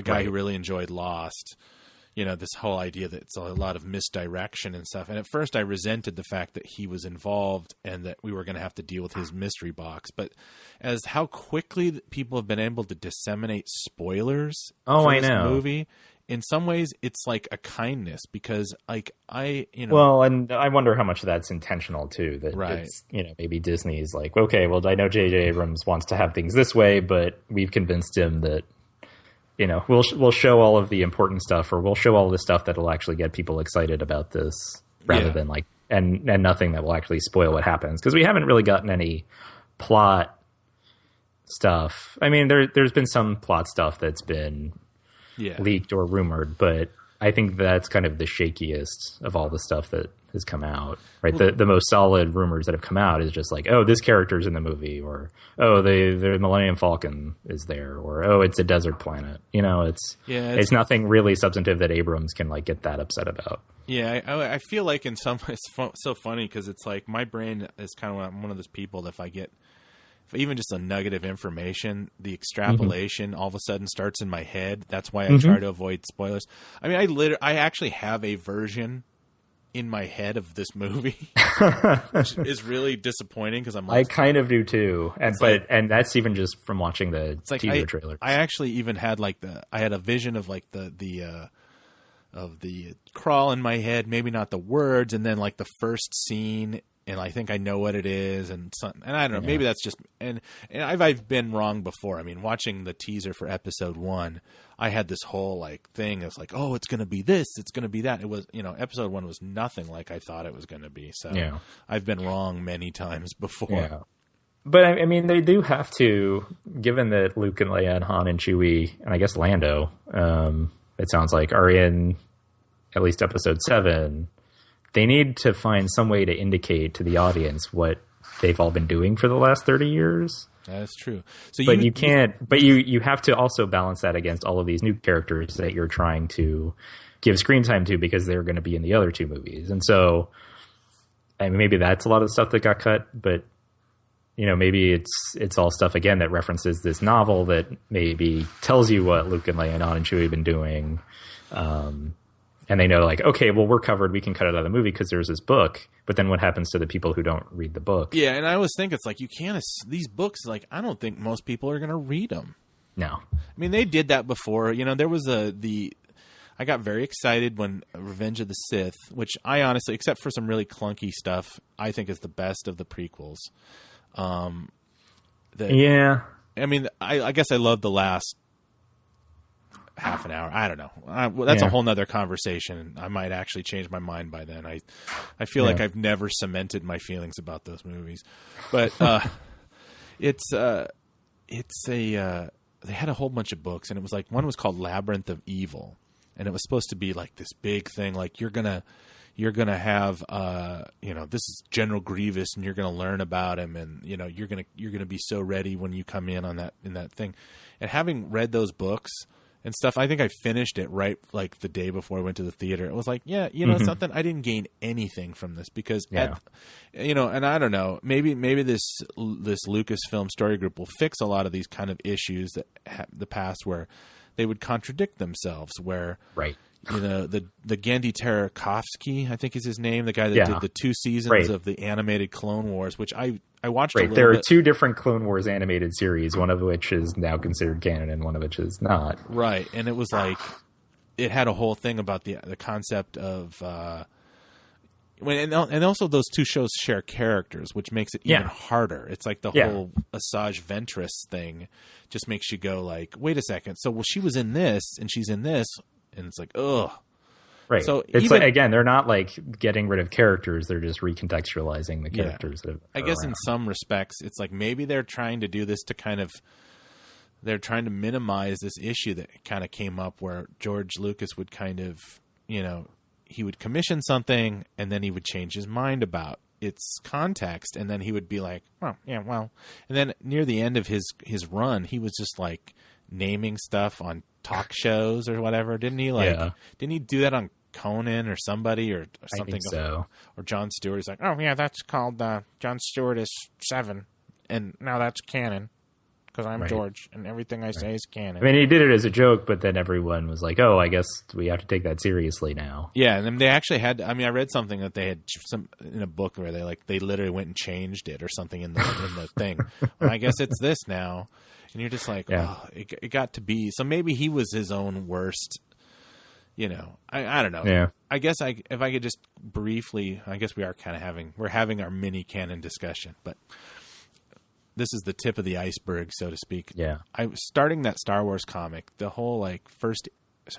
S3: guy who really enjoyed Lost. This whole idea that it's a lot of misdirection and stuff. And at first I resented the fact that he was involved and that we were going to have to deal with his mystery box. But as how quickly people have been able to disseminate spoilers for this movie, in some ways it's like a kindness, because well, and I wonder how much that's intentional too, that it's, maybe Disney's like, okay, well, I know J.J. Abrams wants to have things this way, but we've convinced him that we'll show all of the important stuff, or we'll show all the stuff that will actually get people excited about this, rather than like, and nothing that will actually spoil what happens. Because we haven't really gotten any plot stuff. I mean, there's been some plot stuff that's been leaked or rumored, but I think that's kind of the shakiest of all the stuff that has come out, right? Well, the most solid rumors that have come out is just like, oh, this character's in the movie, or oh, the Millennium Falcon is there, or oh, it's a desert planet. It's nothing really substantive that Abrams can like get that upset about. Yeah, I feel like in some ways it's so funny, because it's like my brain is kind of, I'm one of those people that if even just a nugget of information, the extrapolation all of a sudden starts in my head. That's why I try to avoid spoilers. I mean, I actually have a version in my head of this movie, which is really disappointing because I'm like,
S4: I kind of do too, and that's even just from watching the teaser trailer.
S3: I actually even had I had a vision of like the crawl in my head, maybe not the words, and then like the first scene. And I think I know what it is, and I don't know. Maybe that's just and I've been wrong before. I mean, watching the teaser for episode 1, I had this whole like thing. It's like, oh, it's going to be this, it's going to be that. It was, episode 1 was nothing like I thought it was going to be. So I've been wrong many times before.
S4: Yeah. But I mean, they do have to, given that Luke and Leia and Han and Chewie, and I guess Lando, it sounds like, are in at least episode 7. They need to find some way to indicate to the audience what they've all been doing for the last 30 years.
S3: That's true. So
S4: but you can't. But you have to also balance that against all of these new characters that you're trying to give screen time to because they're going to be in the other 2 movies. And so, I mean, maybe that's a lot of the stuff that got cut. But maybe it's all stuff again that references this novel that maybe tells you what Luke and Leia and Han and Chewie have been doing. And they know, like, okay, well, we're covered. We can cut it out of the movie because there's this book. But then what happens to the people who don't read the book?
S3: Yeah, and I always think it's like you can't – these books, like, I don't think most people are going to read them.
S4: No.
S3: I mean, they did that before. There was I got very excited when Revenge of the Sith, which I honestly, except for some really clunky stuff, I think is the best of the prequels.
S4: Yeah.
S3: I mean, I guess I love the last half an hour. I don't know. That's a whole nother conversation. I might actually change my mind by then. I feel like I've never cemented my feelings about those movies, but they had a whole bunch of books, and it was like one was called Labyrinth of Evil, and it was supposed to be like this big thing, like you're gonna have this is General Grievous, and you're gonna learn about him, and you're gonna be so ready when you come in that thing. And having read those books and stuff, I think I finished it right like the day before I went to the theater. It was like, something, I didn't gain anything from this because, and I don't know, maybe this Lucasfilm Story Group will fix a lot of these kind of issues that the past where they would contradict themselves. Where the Genndy Tartakovsky, I think is his name, the guy that did the 2 seasons of the animated Clone Wars, which I watched a little bit.
S4: There are 2 different Clone Wars animated series, one of which is now considered canon and one of which is not.
S3: Right, and it was like it had a whole thing about the concept of and also those 2 shows share characters, which makes it even harder. It's like the whole Asajj Ventress thing just makes you go like, wait a second. So she was in this and she's in this, and it's like, ugh.
S4: Right. So it's like, again, they're not like getting rid of characters; they're just recontextualizing the characters.
S3: I guess in some respects, it's like maybe they're trying to do this to they're trying to minimize this issue that kind of came up where George Lucas would kind of, he would commission something and then he would change his mind about its context, and then he would be like, and then near the end of his run, he was just like naming stuff on talk shows or whatever, didn't he? Didn't he do that on Conan or somebody or something?
S4: I think so.
S3: Or Jon Stewart. He's like, oh yeah, that's called Jon Stewart is 7, and now that's canon because I'm George, and everything I say is canon.
S4: I mean, he did it as a joke, but then everyone was like, oh, I guess we have to take that seriously now.
S3: Yeah, and then they actually had. I mean, I read something that they had in a book where they literally went and changed it or something in the thing. Well, I guess it's this now. And you're just like, it got to be. So maybe he was his own worst, I don't know.
S4: Yeah.
S3: I guess if I could just briefly, I guess we are kind of we're having our mini canon discussion, but this is the tip of the iceberg, so to speak.
S4: Yeah.
S3: I was starting that Star Wars comic, the whole like first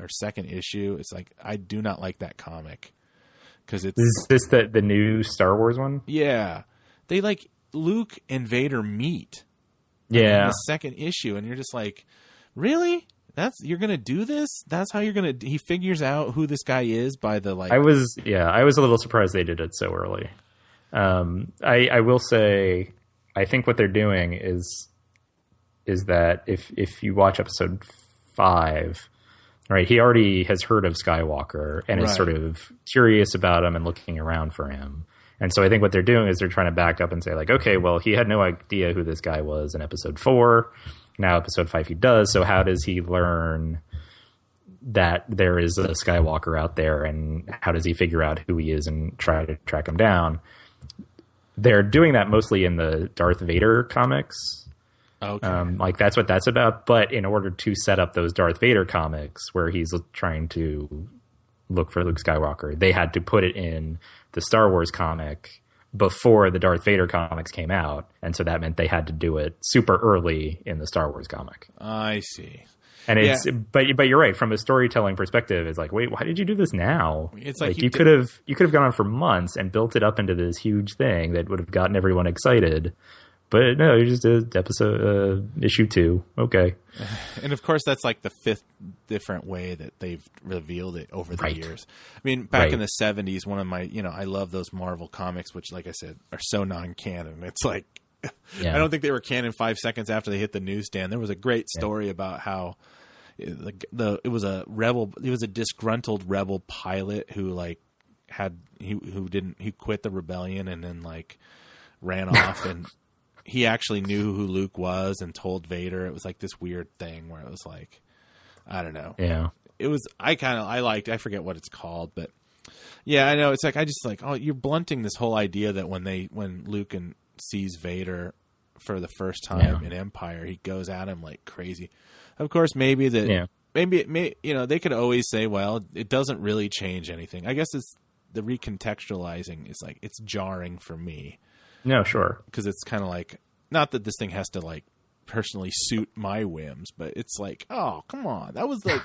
S3: or second issue. It's like, I do not like that comic because it's.
S4: Is this the new Star Wars one?
S3: Yeah. They like Luke and Vader meet.
S4: Yeah.
S3: In the second issue, and you're just like, really? You're gonna do this? That's how you're gonna? He figures out who this guy is by the like.
S4: I was a little surprised they did it so early. I will say, I think what they're doing is that if you watch episode 5, right, he already has heard of Skywalker and is sort of curious about him and looking around for him. And so I think what they're doing is they're trying to back up and say like, okay, well, he had no idea who this guy was in episode 4. Now episode 5 he does. So how does he learn that there is a Skywalker out there, and how does he figure out who he is and try to track him down? They're doing that mostly in the Darth Vader comics.
S3: Okay.
S4: Like that's what that's about. But in order to set up those Darth Vader comics where he's trying to look for Luke Skywalker, they had to put it in the Star Wars comic before the Darth Vader comics came out. And so that meant they had to do it super early in the Star Wars comic.
S3: I see.
S4: And it's, but you're right. From a storytelling perspective, it's like, wait, why did you do this now?
S3: It's like
S4: you could have gone on for months and built it up into this huge thing that would have gotten everyone excited. But no, you just did issue 2. Okay.
S3: And of course, that's like the 5th different way that they've revealed it over the years. I mean, back in the 70s, one of my, I love those Marvel comics, which, like I said, are so non-canon. It's like, I don't think they were canon 5 seconds after they hit the newsstand. There was a great story about how it was a disgruntled rebel pilot who he quit the rebellion and then like ran off and he actually knew who Luke was and told Vader. It was like this weird thing where it was like, I don't know.
S4: Yeah.
S3: It was, I forget what it's called, but yeah, I know. It's like, I just like, oh, you're blunting this whole idea that when Luke sees Vader for the first time in Empire, he goes at him like crazy. Of course, maybe they could always say, well, it doesn't really change anything. I guess it's the recontextualizing is like, it's jarring for me.
S4: No, sure.
S3: Because it's kind of like, not that this thing has to like personally suit my whims, but it's like, oh, come on. That was like,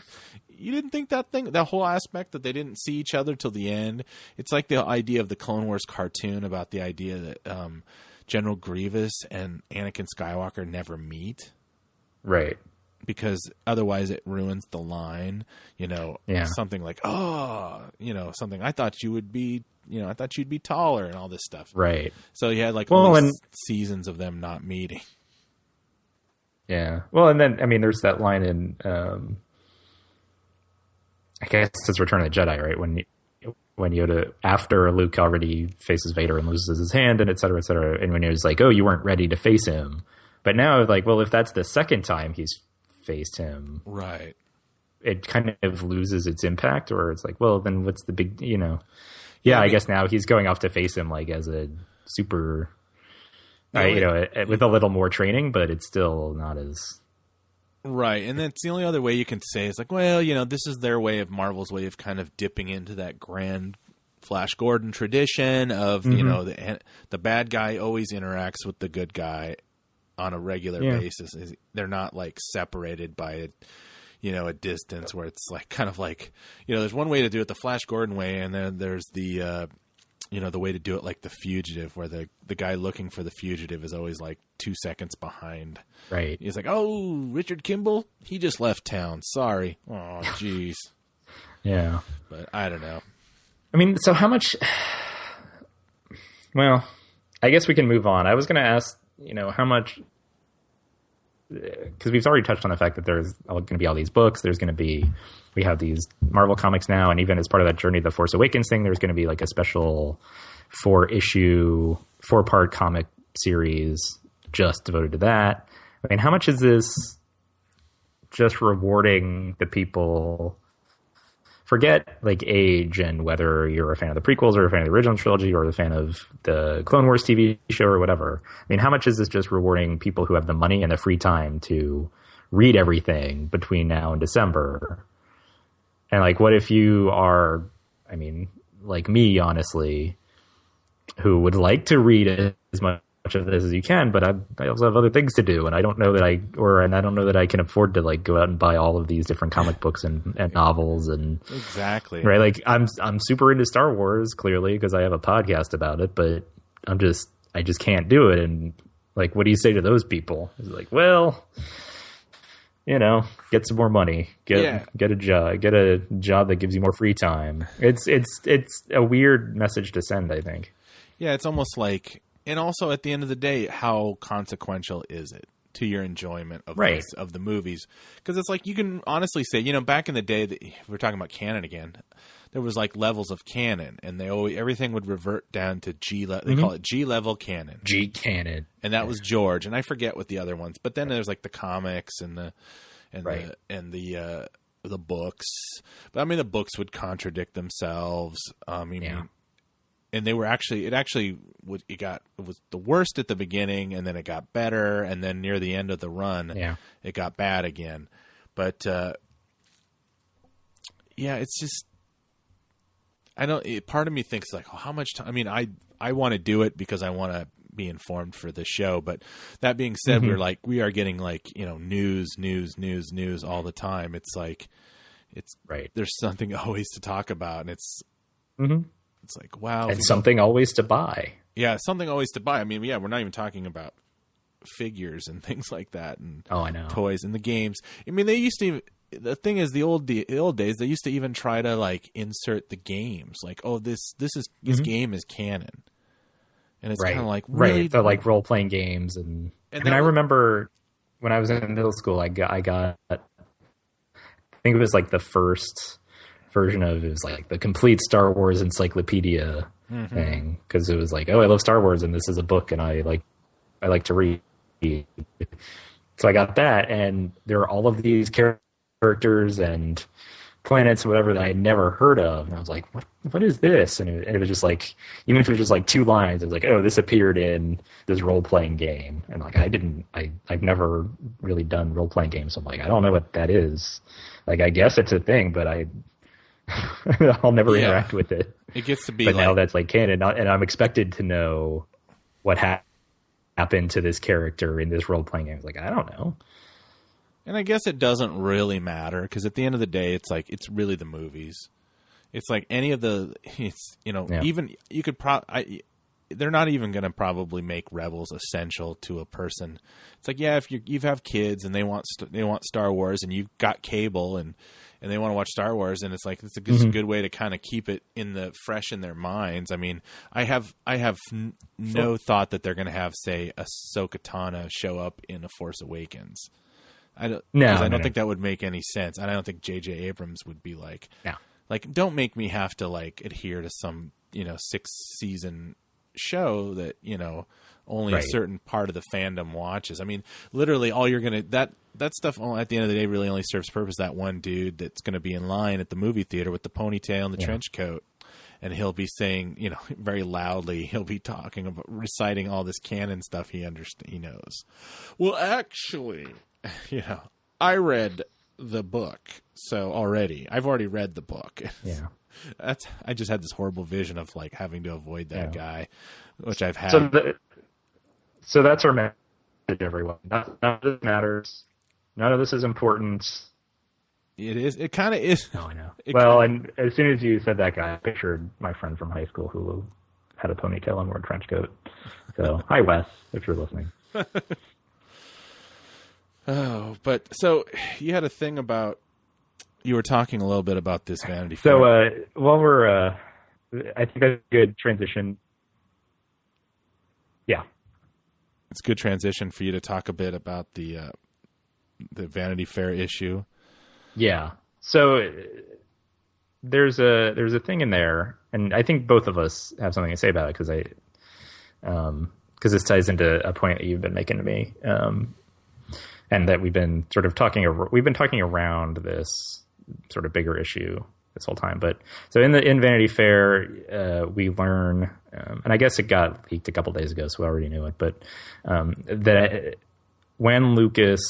S3: you didn't think that whole aspect that they didn't see each other till the end. It's like the idea of the Clone Wars cartoon about the idea that General Grievous and Anakin Skywalker never meet. Right. Because otherwise it ruins the line, something like, something, I thought you would be, I thought you'd be taller and all this stuff. Right. So you had like seasons of them not meeting.
S4: Yeah. Well, and then, I mean, there's that line in, I guess it's Return of the Jedi, right? When Yoda, after Luke already faces Vader and loses his hand and et cetera, and when he was like, oh, you weren't ready to face him. But now like, well, if that's the second time he's faced him, right, it kind of loses its impact, or it's like, well, then what's the big, I guess now he's going off to face him like as a super, with a little more training, but it's still not as
S3: right. And that's the only other way you can say is like, well, this is their way of Marvel's way of kind of dipping into that grand Flash Gordon tradition of the bad guy always interacts with the good guy on a regular basis. They're not like separated by a distance where it's like kind of like, there's one way to do it the Flash Gordon way, and then there's the the way to do it like the Fugitive, where the guy looking for the fugitive is always like 2 seconds behind. Right. He's like, oh, Richard Kimball, he just left town. Sorry. Oh, jeez. Yeah. But I don't know.
S4: I mean, so how much? Well, I guess we can move on. I was going to ask, how much, because we've already touched on the fact that there's going to be all these books. We have these Marvel comics now, and even as part of that Journey of the Force Awakens thing, there's going to be like a special 4-part comic series just devoted to that. I mean, how much is this just rewarding the people? Forget like age and whether you're a fan of the prequels or a fan of the original trilogy or a fan of the Clone Wars TV show or whatever. I mean, how much is this just rewarding people who have the money and the free time to read everything between now and December? And like, what if you are, I mean, like me, honestly, who would like to read as much of this as you can, but I also have other things to do, and I don't know that I don't know that I can afford to like go out and buy all of these different comic books and novels and
S3: exactly
S4: right. Like I'm super into Star Wars clearly because I have a podcast about it, but I just can't do it. And like, what do you say to those people? It's like, well, get some more money, get a job that gives you more free time. It's a weird message to send, I think.
S3: Yeah, it's almost like. And also, at the end of the day, how consequential is it to your enjoyment of
S4: Right.
S3: of the movies. Because it's like you can honestly say, back in the day, that we're talking about canon again. There was like levels of canon, and everything would revert down to They call it G level canon.
S4: G canon,
S3: and that was George, and I forget what the other ones. But then there's like the comics and the books. But I mean, the books would contradict themselves. And they were it was the worst at the beginning, and then it got better, and then near the end of the run, it got bad again. But it's just, part of me thinks like, how much time? I mean, I want to do it because I want to be informed for the show. But that being said, we are getting like, news all the time. It's like, there's something always to talk about, and it's like, wow.
S4: And something always to buy.
S3: Yeah, something always to buy. I mean, we're not even talking about figures and things like that, and
S4: I know,
S3: toys and the games. I mean, they used to. The thing is, the old days, they used to even try to like insert the games, like, oh, this game is canon, and it's kind of like, really?
S4: The like role playing games, and I remember when I was in middle school, I got I think it was like the first version of it was like the complete Star Wars encyclopedia thing, because it was like, oh, I love Star Wars, and this is a book, and I like to read. So I got that, and there are all of these characters and planets, whatever, that I had never heard of, and I was like, what is this? And it was just like, even if it was just like 2 lines, it was like, oh, this appeared in this role playing game, and like I've never really done role playing games, so I'm like, I don't know what that is. Like, I guess it's a thing, but I'll never interact with it.
S3: It gets to be,
S4: but now that's like canon, and I'm expected to know what happened to this character in this role playing game. It's like, I don't know.
S3: And I guess it doesn't really matter, because at the end of the day, it's like, it's really the movies. It's like any of even you could they're not even going to probably make Rebels essential to a person. It's like, if you have kids and they want Star Wars, and you've got cable and they want to watch Star Wars, and it's like, it's a good way to kind of keep it fresh in their minds. I mean, I have no thought that they're going to have, say, Ahsoka Tano show up in A Force Awakens. I don't think that would make any sense. And I don't think J.J. Abrams would be like, don't make me have to like adhere to some, 6-season show that, only a certain part of the fandom watches. I mean, literally all you're going to, that stuff at the end of the day really only serves purpose. That one dude that's going to be in line at the movie theater with the ponytail and the trench coat. And he'll be saying, very loudly, he'll be talking about reciting all this canon stuff he knows. Well, actually, I read the book, so I've already read the book.
S4: Yeah,
S3: I just had this horrible vision of like having to avoid that guy, which I've had.
S4: So that's our message, everyone. None of this matters. None of this is important.
S3: It is. It kind of is.
S4: No, I know. And as soon as you said that guy, I pictured my friend from high school who had a ponytail and wore a trench coat. So, hi, Wes, if you're listening.
S3: Oh, but so you had a thing about, you were talking a little bit about this Vanity Fair.
S4: So, while we're, I think that's a good transition. Yeah.
S3: It's a good transition for you to talk a bit about the Vanity Fair issue. Yeah.
S4: So there's a thing in there, and I think both of us have something to say about it, because this ties into a point that you've been making to me, and that we've been talking around this sort of bigger issue this whole time. But so in Vanity Fair, we learn, and I guess it got leaked a couple days ago, so we already knew it, but that when Lucas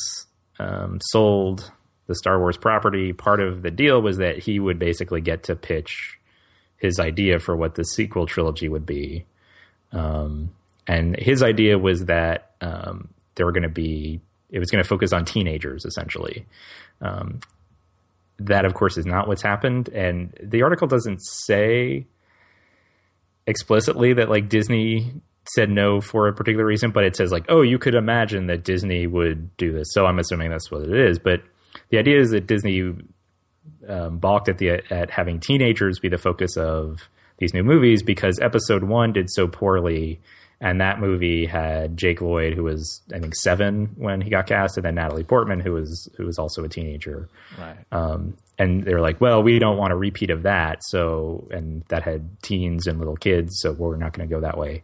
S4: sold the Star Wars property, part of the deal was that he would basically get to pitch his idea for what the sequel trilogy would be. And his idea was that it was going to focus on teenagers, essentially. That, of course, is not what's happened. And the article doesn't say explicitly that like Disney said no for a particular reason, but it says like, oh, you could imagine that Disney would do this. So I'm assuming that's what it is. But the idea is that Disney balked at having teenagers be the focus of these new movies because Episode 1 did so poorly, And that movie had Jake Lloyd, who was, I think, 7 when he got cast, and then Natalie Portman, who was also a teenager.
S3: Right.
S4: And they were like, well, we don't want a repeat of that. So, and that had teens and little kids, so we're not going to go that way.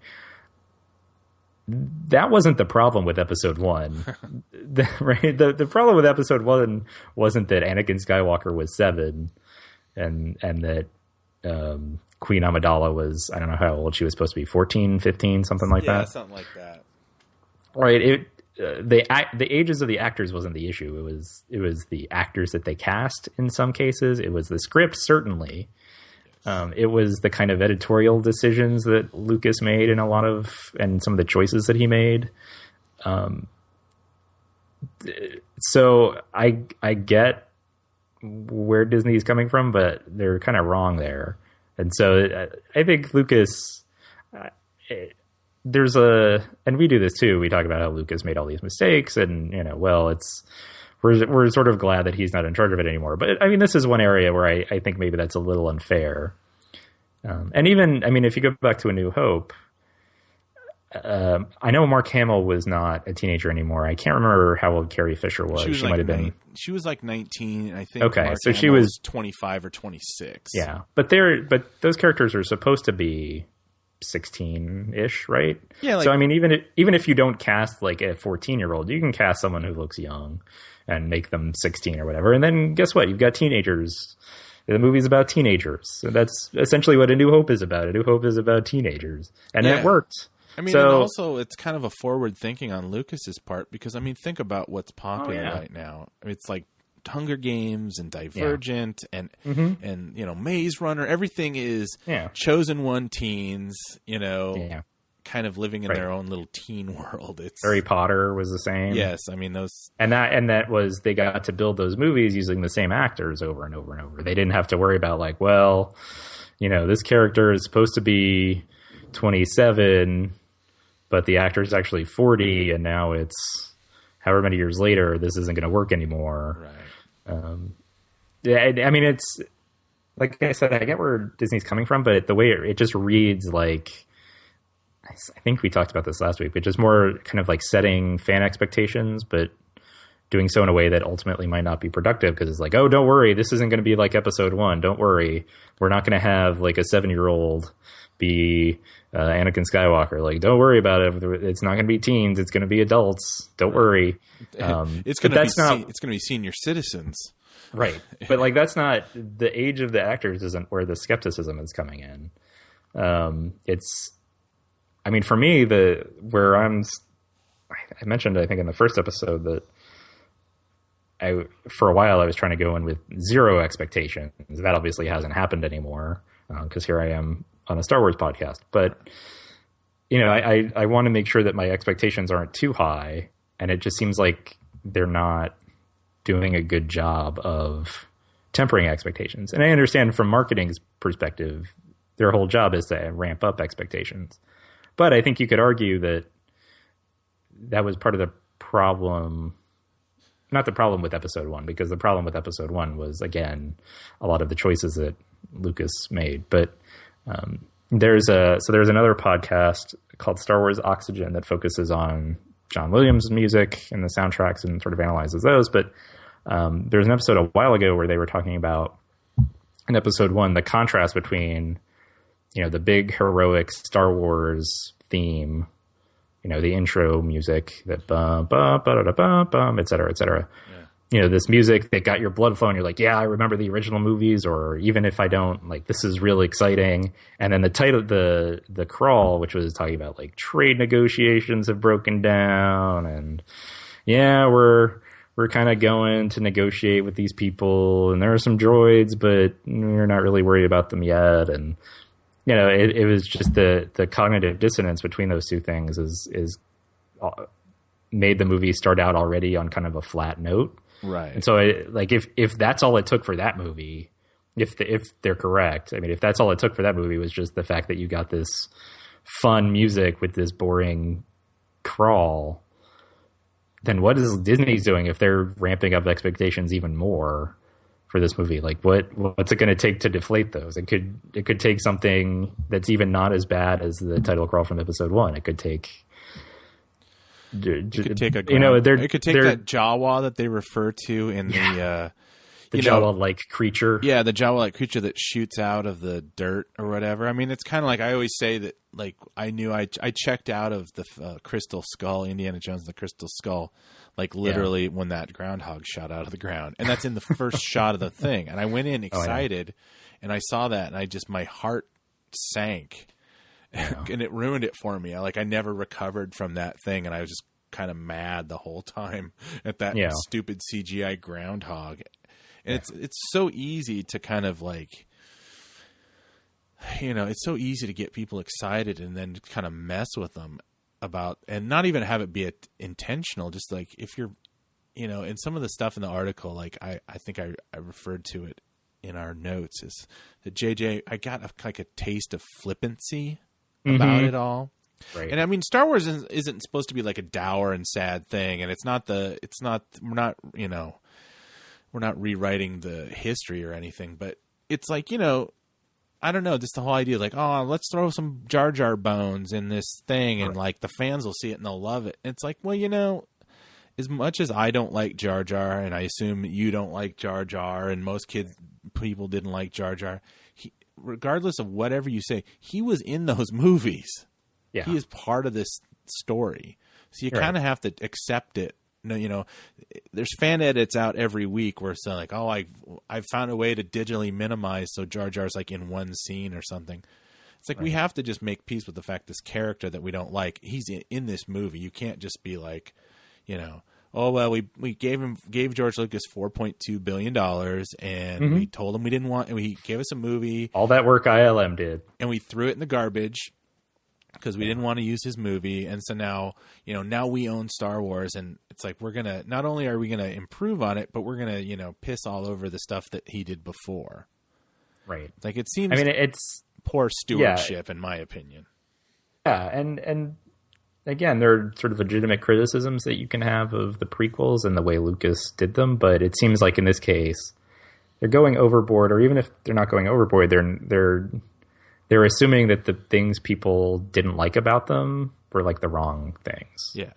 S4: That wasn't the problem with episode 1. The problem with episode 1 wasn't that Anakin Skywalker was 7 and that Queen Amidala was, I don't know how old she was supposed to be, 14, 15, something like that.
S3: Yeah, something like that.
S4: Right. The ages of the actors wasn't the issue. It was the actors that they cast in some cases. It was the script, certainly. It was the kind of editorial decisions that Lucas made and some of the choices that he made. So I get where Disney's coming from, but they're kind of wrong there. And so I think Lucas, and we do this too. We talk about how Lucas made all these mistakes, and we're sort of glad that he's not in charge of it anymore. But I mean, this is one area where I think maybe that's a little unfair. And even, I mean, if you go back to A New Hope, I know Mark Hamill was not a teenager anymore. I can't remember how old Carrie Fisher was. She might have been.
S3: She was like 19, I think.
S4: Okay,
S3: Mark
S4: so
S3: Hamill
S4: she was
S3: 25 or 26.
S4: Yeah, but those characters are supposed to be 16-ish, right?
S3: Yeah.
S4: So I mean, even if you don't cast like a 14-year-old, you can cast someone who looks young and make them 16 or whatever. And then guess what? You've got teenagers. The movie's about teenagers. So that's essentially what A New Hope is about. A New Hope is about teenagers, and it worked.
S3: I mean, and also it's kind of a forward thinking on Lucas's part, because I mean, think about what's popular right now. I mean, it's like Hunger Games and Divergent and Maze Runner. Everything is chosen one teens, kind of living in their own little teen world. It's
S4: Harry Potter was the same.
S3: Yes, I mean those,
S4: and that was, they got to build those movies using the same actors over and over and over. They didn't have to worry about like, well, this character is supposed to be 27, but the actor is actually 40, and now it's however many years later. This isn't going to work anymore.
S3: Right.
S4: I mean, it's like I said, I get where Disney's coming from, but the way it just reads like, I think we talked about this last week, but just more kind of like setting fan expectations, but doing so in a way that ultimately might not be productive, because it's like, oh, don't worry, this isn't going to be like episode 1. Don't worry, we're not going to have like a 7-year-old be Anakin Skywalker. Like, don't worry about it. It's not going to be teens. It's going to be adults. Don't worry.
S3: It's going to be senior citizens.
S4: Right. But like, that's not the age of the actors isn't where the skepticism is coming in. I mean, for me, I mentioned, I think in the first episode that for a while I was trying to go in with zero expectations. That obviously hasn't happened anymore, because here I am on a Star Wars podcast. But, I want to make sure that my expectations aren't too high, and it just seems like they're not doing a good job of tempering expectations. And I understand from marketing's perspective, their whole job is to ramp up expectations. But I think you could argue that was part of the problem, not the problem with episode 1, because the problem with episode 1 was, again, a lot of the choices that Lucas made. But there's another podcast called Star Wars Oxygen that focuses on John Williams' music and the soundtracks and sort of analyzes those. But there's an episode a while ago where they were talking about, in episode 1, the contrast between the big heroic Star Wars theme, the intro music, that bum, bum, ba-da-da-bum, bum, et cetera, et cetera. Yeah. This music that got your blood flowing. You're like, yeah, I remember the original movies, or even if I don't, like, this is really exciting. And then the title, the crawl, which was talking about like trade negotiations have broken down, and we're kind of going to negotiate with these people, and there are some droids, but we're not really worried about them yet. And it was just the cognitive dissonance between those two things is made the movie start out already on kind of a flat note.
S3: Right.
S4: And so if that's all it took for that movie, if they're correct, I mean, if that's all it took for that movie was just the fact that you got this fun music with this boring crawl, then what is Disney's doing if they're ramping up expectations even more for this movie? Like, what's it going to take to deflate those? It could take something that's even not as bad as the title crawl from episode 1. It could take.
S3: It could take
S4: it could
S3: take that Jawa that they refer to in the
S4: Jawa-like creature.
S3: Yeah, the Jawa-like creature that shoots out of the dirt or whatever. I mean, it's kind of like I always say that. Like I knew I checked out of the Crystal Skull, Indiana Jones and the Crystal Skull, like literally when that groundhog shot out of the ground, and that's in the first shot of the thing. And I went in excited, and I saw that, and my heart sank. And it ruined it for me. I never recovered from that thing, and I was just kind of mad the whole time at that stupid CGI groundhog. And it's so easy to kind of like, it's so easy to get people excited and then kind of mess with them about, and not even have it be intentional. Just like if you're, and some of the stuff in the article, like I think I referred to it in our notes, is that JJ, I got a taste of flippancy about it all.
S4: Right.
S3: And I mean, Star Wars isn't supposed to be like a dour and sad thing. And we're not rewriting the history or anything, but it's like, I don't know, just the whole idea, like, oh, let's throw some Jar Jar bones in this thing, and like the fans will see it and they'll love it. And it's like, well, as much as I don't like Jar Jar, and I assume you don't like Jar Jar, and most people didn't like Jar Jar, regardless of whatever you say, he was in those movies. Yeah. He is part of this story. So you kind of have to accept it. There's fan edits out every week where it's like, oh, I've found a way to digitally minimize so Jar Jar's like in one scene or something. It's like we have to just make peace with the fact this character that we don't like, he's in this movie. You can't just be like, oh, well, we gave George Lucas $4.2 billion and we told him we didn't want, and he gave us a movie.
S4: All that work ILM did.
S3: And we threw it in the garbage because we didn't want to use his movie. And so now, now we own Star Wars, and it's like, not only are we going to improve on it, but we're going to, piss all over the stuff that he did before.
S4: Right.
S3: Like it seems,
S4: it's
S3: poor stewardship in my opinion.
S4: Yeah. And again, there are sort of legitimate criticisms that you can have of the prequels and the way Lucas did them. But it seems like in this case, they're going overboard, or even if they're not going overboard, they're assuming that the things people didn't like about them were like the wrong things.
S3: Yeah.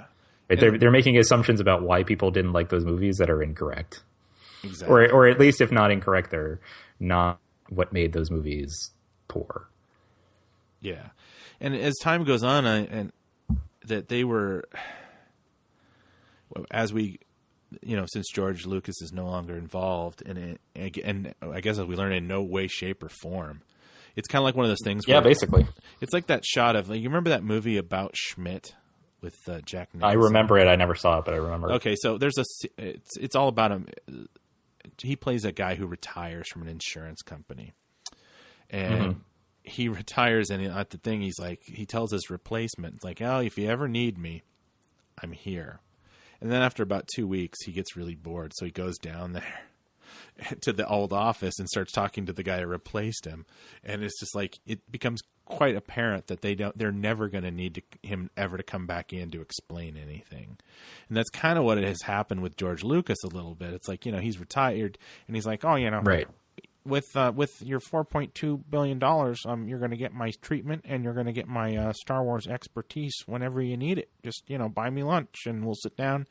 S4: Right? They're making assumptions about why people didn't like those movies that are incorrect.
S3: Exactly.
S4: Or at least if not incorrect, they're not what made those movies poor.
S3: Yeah. And as time goes on, and that they were, as we, since George Lucas is no longer involved in it, and I guess as we learn, in no way, shape, or form. It's kind of like one of those things.
S4: Yeah, basically.
S3: It's like that shot of, you remember that movie about Schmidt with Jack Nicholson?
S4: I remember it. I never saw it, but I remember.
S3: Okay, so it's all about him. He plays a guy who retires from an insurance company, and he retires, and at the thing, he tells his replacement, it's like, oh, if you ever need me, I'm here. And then after about 2 weeks, he gets really bored, so he goes down there to the old office and starts talking to the guy who replaced him. And it's just like, it becomes quite apparent that they're never going to need him ever to come back in to explain anything. And that's kind of what has happened with George Lucas a little bit. It's like, he's retired and he's like, oh,
S4: right.
S3: With your $4.2 billion, you're going to get my treatment and you're going to get my Star Wars expertise whenever you need it. Just, buy me lunch and we'll sit down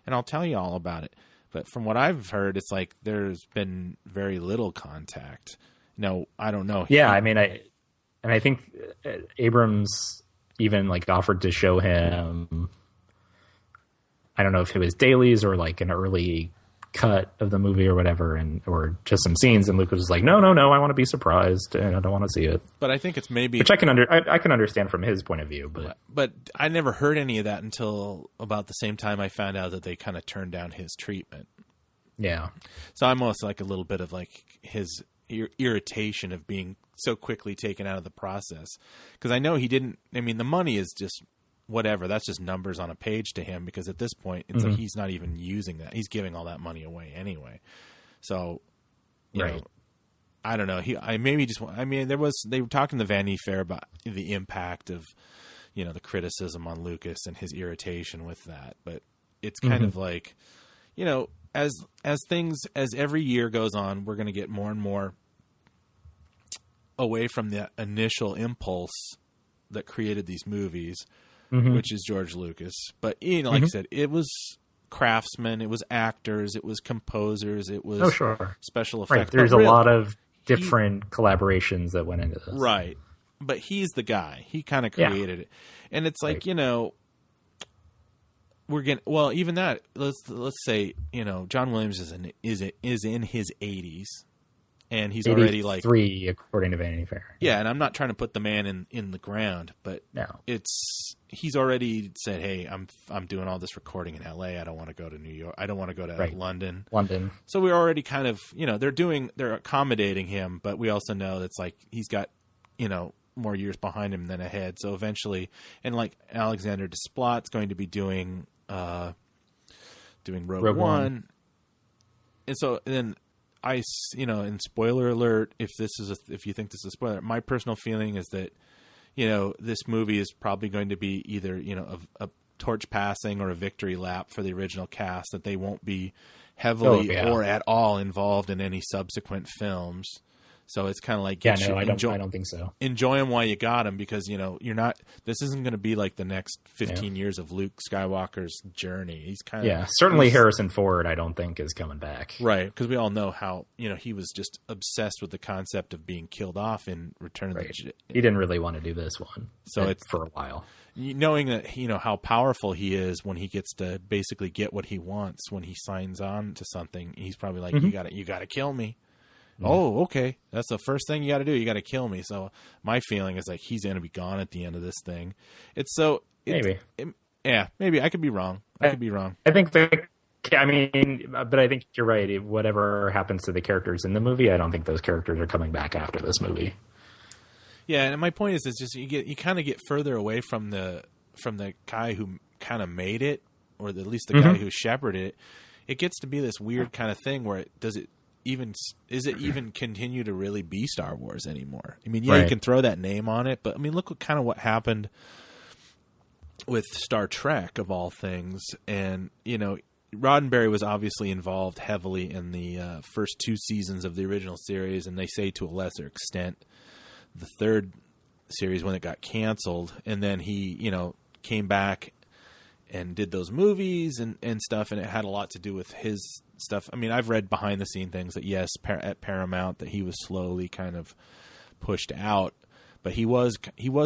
S3: and I'll tell you all about it. But from what I've heard, it's like there's been very little contact. No, I don't know.
S4: Yeah, I think Abrams even offered to show him, I don't know if it was dailies or like an early cut of the movie or whatever, or just some scenes, and Lucas was like, no, I want to be surprised and I don't want to see it. But
S3: I think it's maybe,
S4: which I can understand from his point of view,
S3: but I never heard any of that until about the same time I found out that they kind of turned down his treatment.
S4: Yeah.
S3: So I'm almost like a little bit of like his irritation of being so quickly taken out of the process, because I know he didn't. I mean, the money is just whatever. That's just numbers on a page to him, because at this point, it's like he's not even using that. He's giving all that money away anyway. So, you know, I don't know. They were talking to Vanity Fair about the impact of, the criticism on Lucas and his irritation with that. But it's kind of like, as every year goes on, we're going to get more and more away from the initial impulse that created these movies, which is George Lucas. But like I said, it was craftsmen, it was actors, it was composers, it was special effects.
S4: Right. There's a lot of different collaborations that went into this.
S3: Right. But he's the guy. He kind of created it. And it's like, we're getting, well, even that, let's say, John Williams is in his 80s, and he's already like
S4: 3 according to Vanity Fair.
S3: Yeah, and I'm not trying to put the man in the ground, but he's already said, "Hey, I'm doing all this recording in LA. I don't want to go to New York. I don't want to go to London." So we're already kind of, they're accommodating him, but we also know that's like he's got, more years behind him than ahead. So eventually, and like Alexander Desplat's going to be doing Rogue One. And so then and spoiler alert, if you think this is a spoiler, my personal feeling is that, this movie is probably going to be either, a torch passing or a victory lap for the original cast, that they won't be heavily or at all involved in any subsequent films. So it's kind of like,
S4: I don't think so.
S3: Enjoy them while you got them, because you're not. This isn't going to be like the next 15 years of Luke Skywalker's journey. He's kind of
S4: certainly Harrison Ford, I don't think, is coming back.
S3: Right, because we all know how he was just obsessed with the concept of being killed off in Return of the Jedi.
S4: He didn't really want to do this one,
S3: so it's
S4: for a while.
S3: Knowing that how powerful he is when he gets to basically get what he wants when he signs on to something, he's probably like, you got to kill me. Yeah. Oh, okay. That's the first thing you got to do. You got to kill me. So my feeling is like he's going to be gone at the end of this thing. Maybe I could be wrong. I
S4: think but I think you're right. Whatever happens to the characters in the movie, I don't think those characters are coming back after this movie.
S3: Yeah, and my point is just you kind of get further away from the guy who kind of made it, or at least the guy who shepherded it. It gets to be this weird kind of thing where is it even continue to really be Star Wars anymore? I mean, you can throw that name on it, but I mean, look what happened with Star Trek, of all things. And, Roddenberry was obviously involved heavily in the first 2 seasons of the original series, and they say to a lesser extent the third series when it got canceled. And then he, came back and did those movies and stuff, and it had a lot to do with his stuff. I mean, I've read behind the scene things that at Paramount that he was slowly kind of pushed out, but he was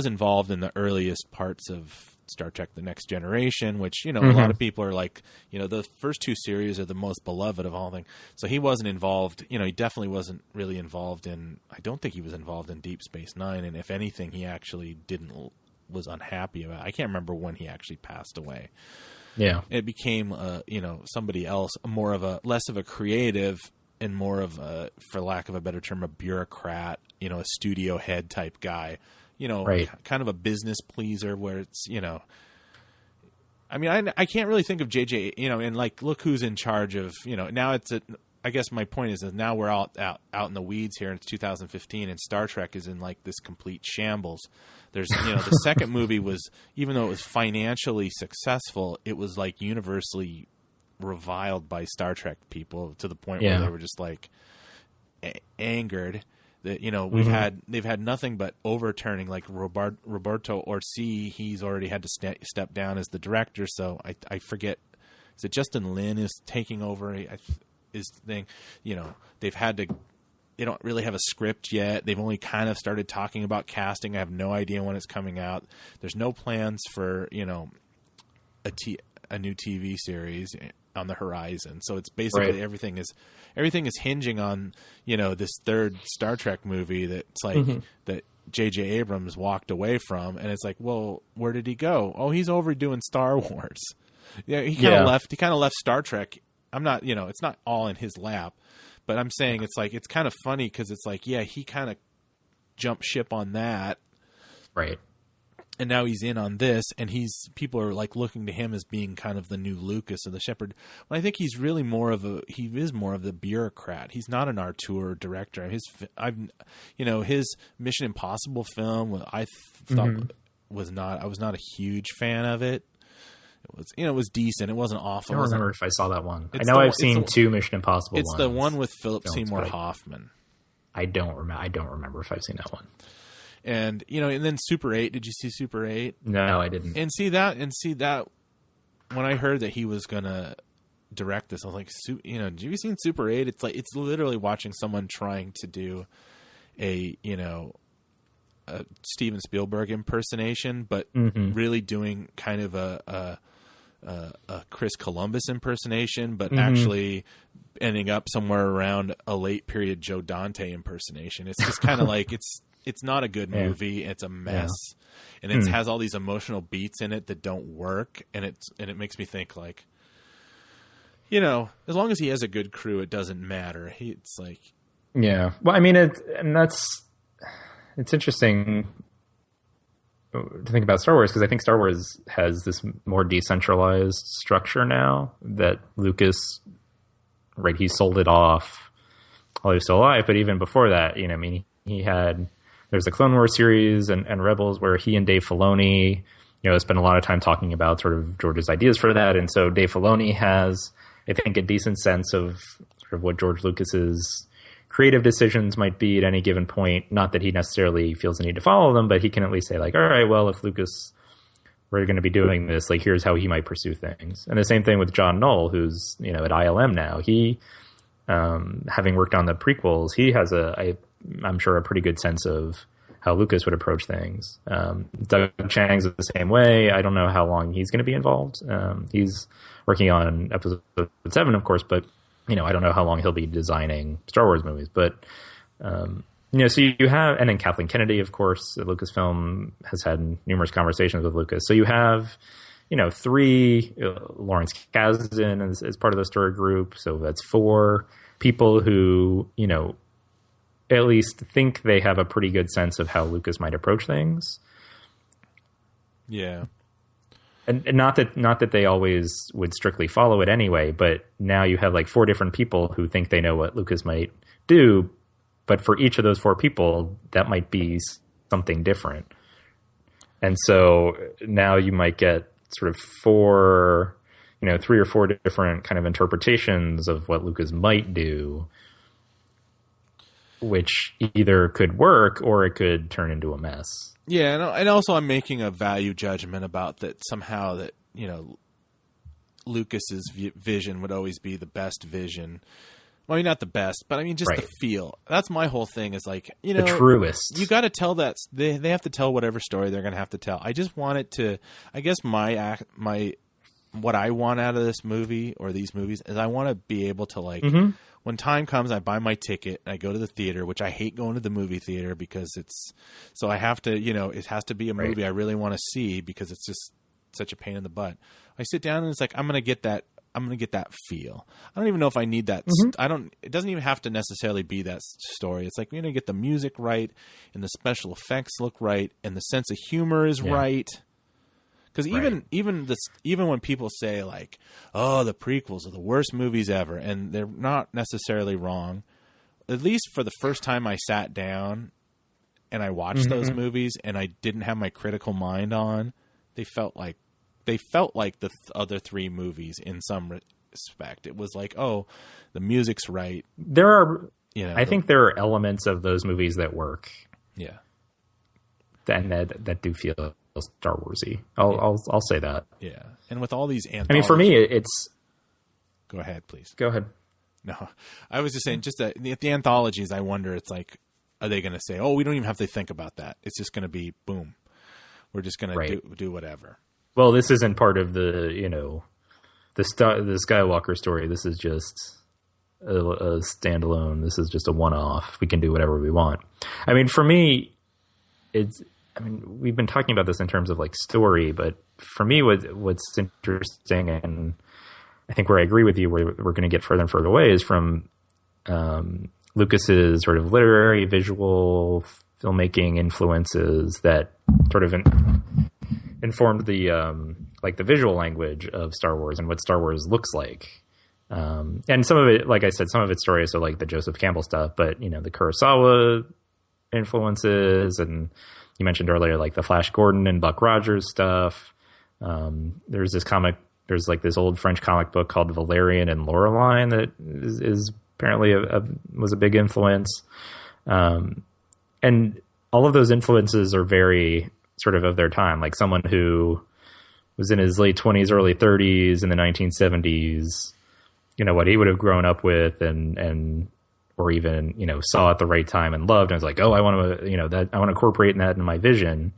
S3: involved in the earliest parts of Star Trek: The Next Generation, which a lot of people are like, the first 2 series are the most beloved of all things. So he wasn't involved. He definitely wasn't really involved in. I don't think he was involved in Deep Space Nine, and if anything, he actually was unhappy about. I can't remember when he actually passed away.
S4: Yeah,
S3: it became somebody else, less of a creative and more of a, for lack of a better term, a bureaucrat. A studio head type guy. Kind of a business pleaser, where it's I mean, I can't really think of JJ. And like, look who's in charge of. Now it's I guess my point is that now we're out in the weeds here, and it's 2015, and Star Trek is in like this complete shambles. There's, the second movie was, even though it was financially successful, it was like universally reviled by Star Trek people to the point where they were just like angered that, they've had nothing but overturning, like Roberto Orci, he's already had to step down as the director. So I forget, is it Justin Lin is taking over his thing? They don't really have a script yet. They've only kind of started talking about casting. I have no idea when it's coming out. There's no plans for, a new TV series on the horizon. So it's basically everything is hinging on, this third Star Trek movie that's like that J.J. Abrams walked away from. And it's like, well, where did he go? Oh, he's over doing Star Wars. Yeah, he kind of left Star Trek. I'm not, it's not all in his lap. But I'm saying it's like, it's kind of funny because it's like, he kind of jumped ship on that.
S4: Right.
S3: And now he's in on this, and people are like looking to him as being kind of the new Lucas or the Shepherd. Well, I think he's really more of the bureaucrat. He's not an auteur director. His Mission Impossible film, I thought I was not a huge fan of it. it was decent. It wasn't awful.
S4: I don't remember if I saw that one. I
S3: It's
S4: know
S3: the-
S4: I've
S3: it's
S4: seen
S3: the-
S4: two Mission Impossible
S3: It's
S4: ones.
S3: the one with Philip
S4: films,
S3: Seymour
S4: but
S3: Hoffman.
S4: I don't remember if I've seen that one.
S3: And and then Super 8. Did you see Super 8?
S4: No, I didn't.
S3: And see that when I heard that he was gonna direct this, I was like, have you seen Super 8? It's like it's literally watching someone trying to do a Steven Spielberg impersonation, but really doing kind of a Chris Columbus impersonation, but actually ending up somewhere around a late period Joe Dante impersonation. It's just kind of like it's not a good movie. It's a mess, and it has all these emotional beats in it that don't work, and it makes me think like, as long as he has a good crew, it doesn't matter. It's like,
S4: yeah. Well, I mean, it's interesting to think about Star Wars because I think Star Wars has this more decentralized structure now that Lucas, right? He sold it off while he was still alive, but even before that, there's the Clone Wars series and Rebels where he and Dave Filoni, spent a lot of time talking about sort of George's ideas for that, and so Dave Filoni has, I think, a decent sense of sort of what George Lucas's creative decisions might be at any given point. Not that he necessarily feels the need to follow them, but he can at least say like, all right, well, if Lucas were going to be doing this, like, here's how he might pursue things. And the same thing with John Knoll, who's, at ILM now. He, having worked on the prequels, he has I'm sure a pretty good sense of how Lucas would approach things. Doug Chang's the same way. I don't know how long he's going to be involved. He's working on episode 7, of course, but I don't know how long he'll be designing Star Wars movies. But so you have, and then Kathleen Kennedy, of course, Lucasfilm has had numerous conversations with Lucas. So you have, 3, Lawrence Kasdan is part of the story group. So that's 4 people who, at least think they have a pretty good sense of how Lucas might approach things.
S3: yeah.
S4: And not that they always would strictly follow it anyway, but now you have like 4 different people who think they know what Lucas might do, but for each of those 4 people, that might be something different. And so now you might get sort of 3 or 4 different kind of interpretations of what Lucas might do, which either could work or it could turn into a mess.
S3: Yeah, and also I'm making a value judgment about that somehow that, Lucas's vision would always be the best vision. Well, I mean, not the best, but I mean, just
S4: right.
S3: the feel. That's my whole thing is like,
S4: the truest.
S3: You got to tell that they have to tell whatever story they're going to have to tell. I just want it to, I guess what I want out of this movie or these movies is I want to be able to like, when time comes, I buy my ticket and I go to the theater, which I hate going to the movie theater because so I have to, it has to be a movie I really want to see because it's just such a pain in the butt. I sit down and it's like, I'm going to get that feel. I don't even know if I need that. It doesn't even have to necessarily be that story. It's like, get the music right and the special effects look right and the sense of humor is right. Because even when people say like, oh, the prequels are the worst movies ever, and they're not necessarily wrong, at least for the first time I sat down and I watched those movies and I didn't have my critical mind on, they felt like the other 3 movies in some respect. It was like, oh, the music's right.
S4: There are, I think there are elements of those movies that work.
S3: Yeah.
S4: And that do feel Star Warsy. I'll say that.
S3: Yeah. And with all these anthologies.
S4: I mean, for me, it's.
S3: Go ahead, please.
S4: Go ahead.
S3: No, I was just saying, just that the anthologies, I wonder, it's like, are they going to say, oh, we don't even have to think about that. It's just going to be boom. We're just going to do whatever.
S4: Well, this isn't part of the Skywalker story. This is just a standalone. This is just a one-off. We can do whatever we want. I mean, for me, we've been talking about this in terms of like story, but for me, what's interesting, and I think where I agree with you, where we're going to get further and further away, is from Lucas's sort of literary, visual, filmmaking influences that sort of informed the the visual language of Star Wars and what Star Wars looks like. And some of it, like I said, some of it's story, so like the Joseph Campbell stuff, but the Kurosawa influences, and you mentioned earlier like the Flash Gordon and Buck Rogers stuff. There's like this old French comic book called Valerian and Laureline that is apparently was a big influence. And all of those influences are very sort of their time. Like someone who was in his late 20s, early 30s in the 1970s, what he would have grown up with and or even, saw at the right time and loved and was like, oh, I want to, that I want to incorporate that in my vision.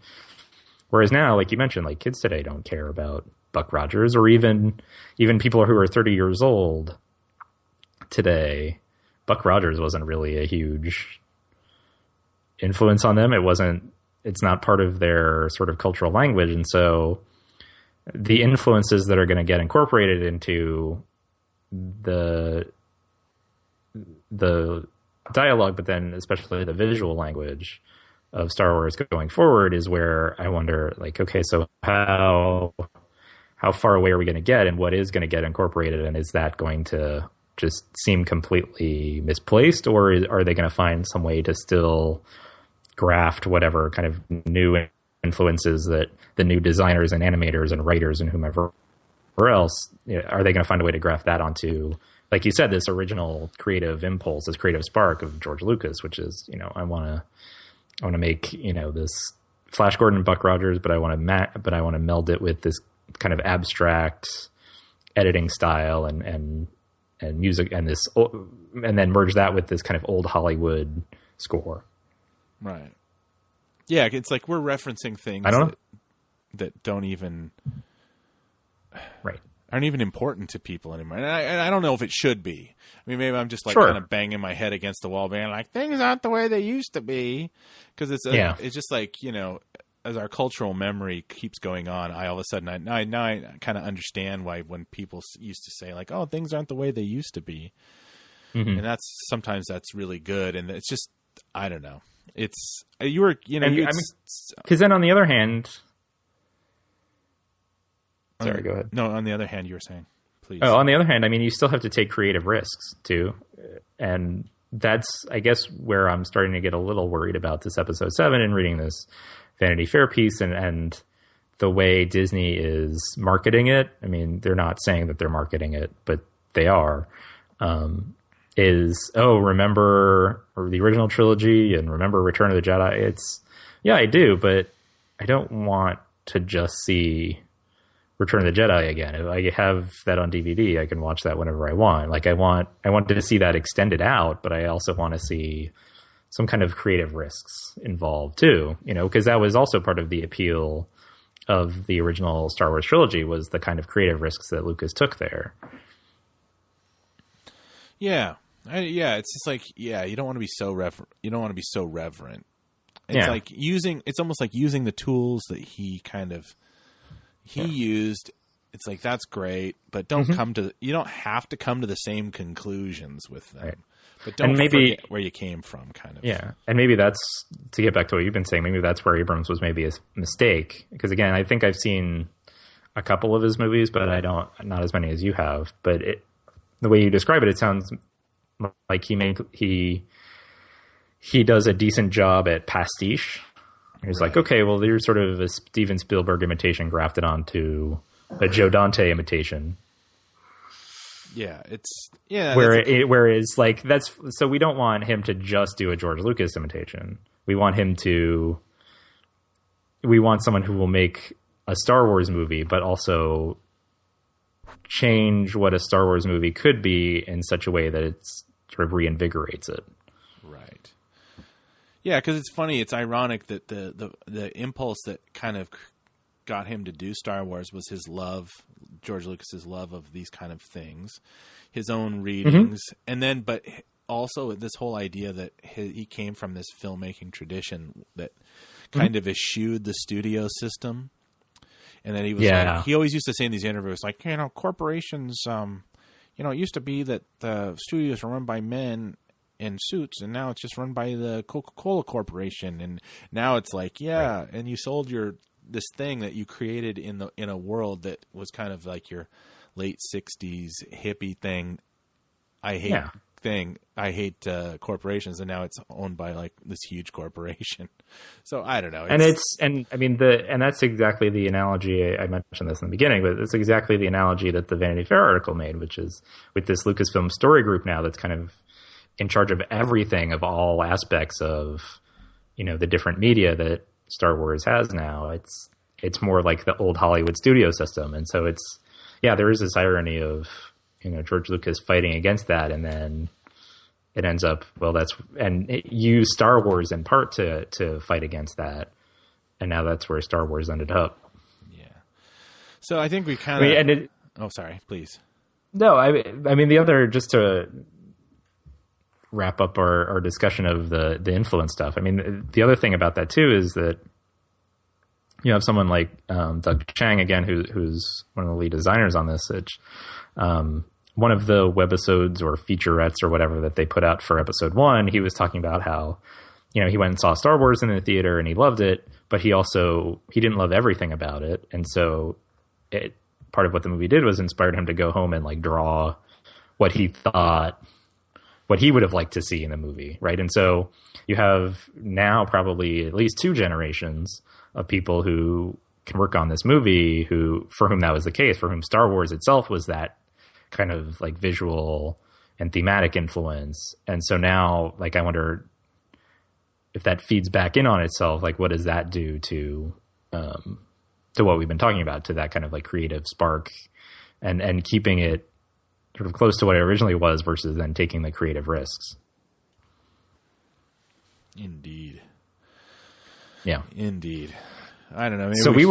S4: Whereas now, like you mentioned, like kids today don't care about Buck Rogers, or even people who are 30 years old today. Buck Rogers wasn't really a huge influence on them. It's not part of their sort of cultural language. And so the influences that are going to get incorporated into the dialogue, but then especially the visual language of Star Wars going forward is where I wonder, like, okay, so how far away are we going to get, and what is going to get incorporated, and is that going to just seem completely misplaced, or are they going to find some way to still graft whatever kind of new influences that the new designers and animators and writers and whomever else, are they going to find a way to graft that onto, like you said, this original creative impulse, this creative spark of George Lucas, which is, I want to make, this Flash Gordon, Buck Rogers, but I want to meld it with this kind of abstract editing style and music and then merge that with this kind of old Hollywood score.
S3: Right. Yeah, it's like we're referencing things that don't even aren't even important to people anymore. And I don't know if it should be. I mean, maybe I'm just like kind of banging my head against the wall, being like, things aren't the way they used to be. Because it's just like, as our cultural memory keeps going on, I all of a sudden, I kind of understand why when people used to say like, oh, things aren't the way they used to be. Mm-hmm. And sometimes that's really good. And it's just, I don't know. It's, because
S4: then on the other hand, sorry, go ahead.
S3: No, on the other hand, you were saying, please.
S4: Oh, on the other hand, I mean, you still have to take creative risks too. And that's, I guess, where I'm starting to get a little worried about this episode 7 and reading this Vanity Fair piece and the way Disney is marketing it. I mean, they're not saying that they're marketing it, but they are. Remember the original trilogy and remember Return of the Jedi? I do, but I don't want to just see Return of the Jedi again. If I have that on DVD, I can watch that whenever I want. Like I want to see that extended out, but I also want to see some kind of creative risks involved too, because that was also part of the appeal of the original Star Wars trilogy, was the kind of creative risks that Lucas took there.
S3: Yeah. It's just like, you don't want to be so reverent. It's like it's almost like using the tools that he used. It's like, that's great, but you don't have to come to the same conclusions with them. Right. But don't forget where you came from, kind of. Yeah,
S4: and maybe that's, to get back to what you've been saying, maybe that's where Abrams was maybe a mistake. Because again, I think I've seen a couple of his movies, but not as many as you have. But the way you describe it, it sounds like he does a decent job at pastiche. He's like, okay, well, there's sort of a Steven Spielberg imitation grafted onto a Joe Dante imitation.
S3: Yeah,
S4: whereas like that's, so we don't want him to just do a George Lucas imitation. We want someone who will make a Star Wars movie, but also change what a Star Wars movie could be in such a way that it's sort of reinvigorates it.
S3: Right. Yeah, because it's funny. It's ironic that the impulse that kind of got him to do Star Wars was his love, George Lucas's love of these kind of things, his own readings, and then, but also this whole idea that he came from this filmmaking tradition that kind of eschewed the studio system, and then he was like, he always used to say in these interviews, like, corporations, it used to be that the studios were run by men in suits, and now it's just run by the Coca-Cola Corporation, and now it's like, and you sold this thing that you created in a world that was kind of like your late 60s hippie thing. I hate thing. I hate corporations, and now it's owned by like this huge corporation. So I don't know.
S4: And that's exactly the analogy. I mentioned this in the beginning, but it's exactly the analogy that the Vanity Fair article made, which is with this Lucasfilm story group now that's kind of in charge of everything, of all aspects of, the different media that Star Wars has now. It's more like the old Hollywood studio system. And so there is this irony of, George Lucas fighting against that, and then it ends up, it used Star Wars in part to fight against that. And now that's where Star Wars ended up.
S3: Yeah. So I think we kind of, oh, sorry, please.
S4: No, I mean, the other, just to wrap up our discussion of the influence stuff. I mean, the other thing about that too is that you have someone like Doug Chiang again, who's one of the lead designers on this. One of the webisodes or featurettes or whatever that they put out for episode 1, he was talking about how, he went and saw Star Wars in the theater and he loved it, but he didn't love everything about it. And so part of what the movie did was inspired him to go home and like draw what he would have liked to see in the movie. Right. And so you have now probably at least 2 generations of people who can work on this movie for whom that was the case, for whom Star Wars itself was that kind of like visual and thematic influence. And so now, like, I wonder if that feeds back in on itself, like what does that do to what we've been talking about, to that kind of like creative spark and keeping it sort of close to what it originally was versus then taking the creative risks.
S3: Indeed.
S4: Yeah.
S3: Indeed. I don't know.
S4: So we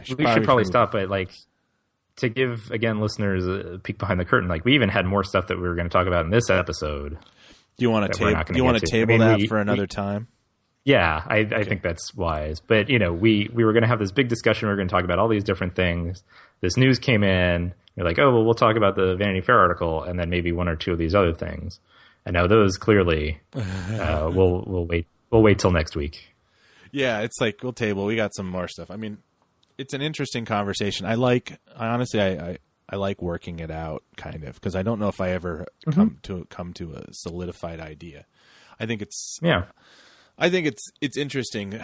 S4: should probably stop, but like, to give, again, listeners a peek behind the curtain, like we even had more stuff that we were going to talk about in this episode.
S3: Do you want to table that for another time?
S4: Yeah, I think that's wise. But, we were going to have this big discussion. We were going to talk about all these different things. This news came in. You're like, oh, well, we'll talk about the Vanity Fair article and then maybe 1 or 2 of these other things. And now those clearly, we'll wait till next week.
S3: Yeah, it's like we'll table. We got some more stuff. I mean, it's an interesting conversation. I like working it out, kind of, because I don't know if I ever come to a solidified idea. I think it's interesting.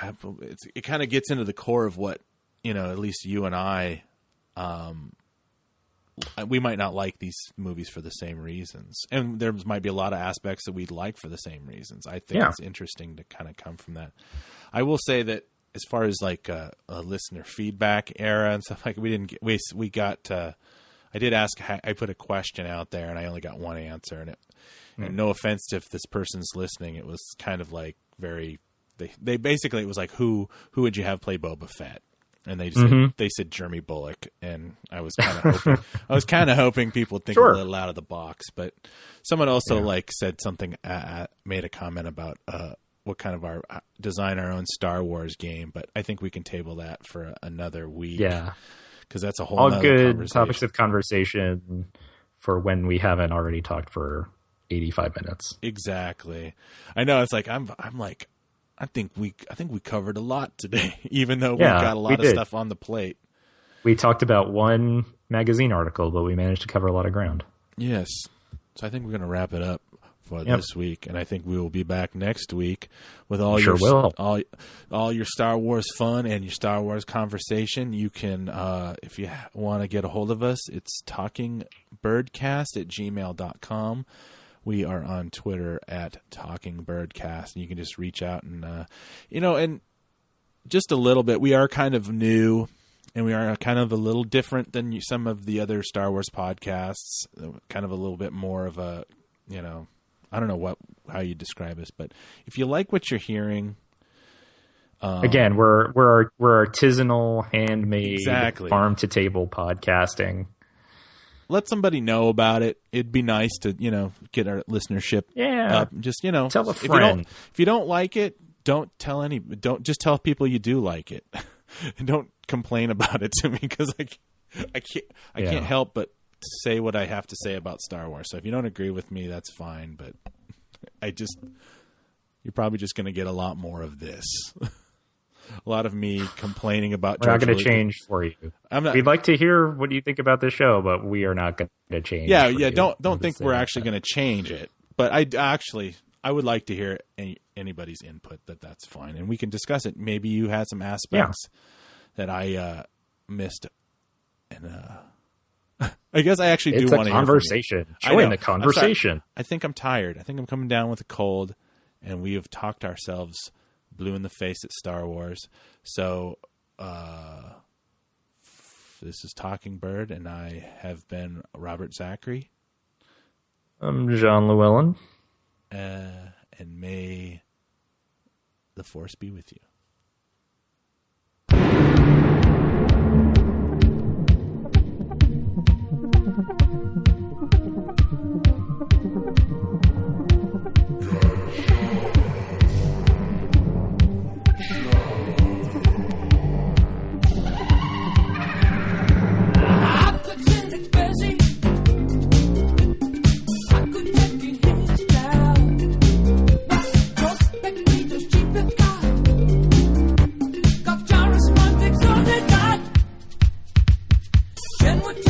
S3: It kind of gets into the core of what, at least you and I, we might not like these movies for the same reasons, and there might be a lot of aspects that we'd like for the same reasons. I think it's interesting to kind of come from that. I will say that as far as like a listener feedback era and stuff, like we got. I did ask. I put a question out there, and I only got one answer. And no offense to if this person's listening, it was kind of like very. They basically, it was like who would you have play Boba Fett? And they said Jeremy Bulloch, and I was kind of hoping people would think a little out of the box. But someone also said something, made a comment about what kind of our design our own Star Wars game. But I think we can table that for another week.
S4: Yeah,
S3: because that's a whole
S4: all good topics of conversation for when we haven't already talked for 85 minutes.
S3: Exactly. I know. It's like I'm like. I think we covered a lot today, even though we got a lot of stuff on the plate.
S4: We talked about one magazine article, but we managed to cover a lot of ground.
S3: Yes. So I think we're going to wrap it up for this week, and I think we will be back next week with all your Star Wars fun and your Star Wars conversation. You can, if you want to get a hold of us, it's talkingbirdcast@gmail.com. We are on Twitter @TalkingBirdcast, and you can just reach out and, and just a little bit. We are kind of new, and we are kind of a little different than some of the other Star Wars podcasts. Kind of a little bit more of a, I don't know how you describe us, but if you like what you're hearing,
S4: again, we're artisanal, handmade, farm to table podcasting.
S3: Let somebody know about it. It'd be nice to, get our listenership up. Just,
S4: tell a friend.
S3: If you don't like it, don't just tell people you do like it. And don't complain about it to me, because I can't help but say what I have to say about Star Wars. So if you don't agree with me, that's fine. But you're probably just going to get a lot more of this. me complaining about.
S4: We're not
S3: George
S4: going to
S3: Lucas.
S4: change for you.
S3: I'm not.
S4: We'd like to hear what you think about the show, but we are not going to change.
S3: Yeah,
S4: for
S3: yeah.
S4: you.
S3: Don't think we're actually going to change it. But I would like to hear anybody's input. That's fine, and we can discuss it. Maybe you had some aspects that I missed, and I guess I actually do want to.
S4: It's a conversation. Join the conversation.
S3: I think I'm tired. I think I'm coming down with a cold, and we have talked ourselves blue in the face at Star Wars. So this is Talking Bird, and I have been Robert Zachary.
S4: I'm Jean Llewellyn.
S3: And may the Force be with you.
S5: Then what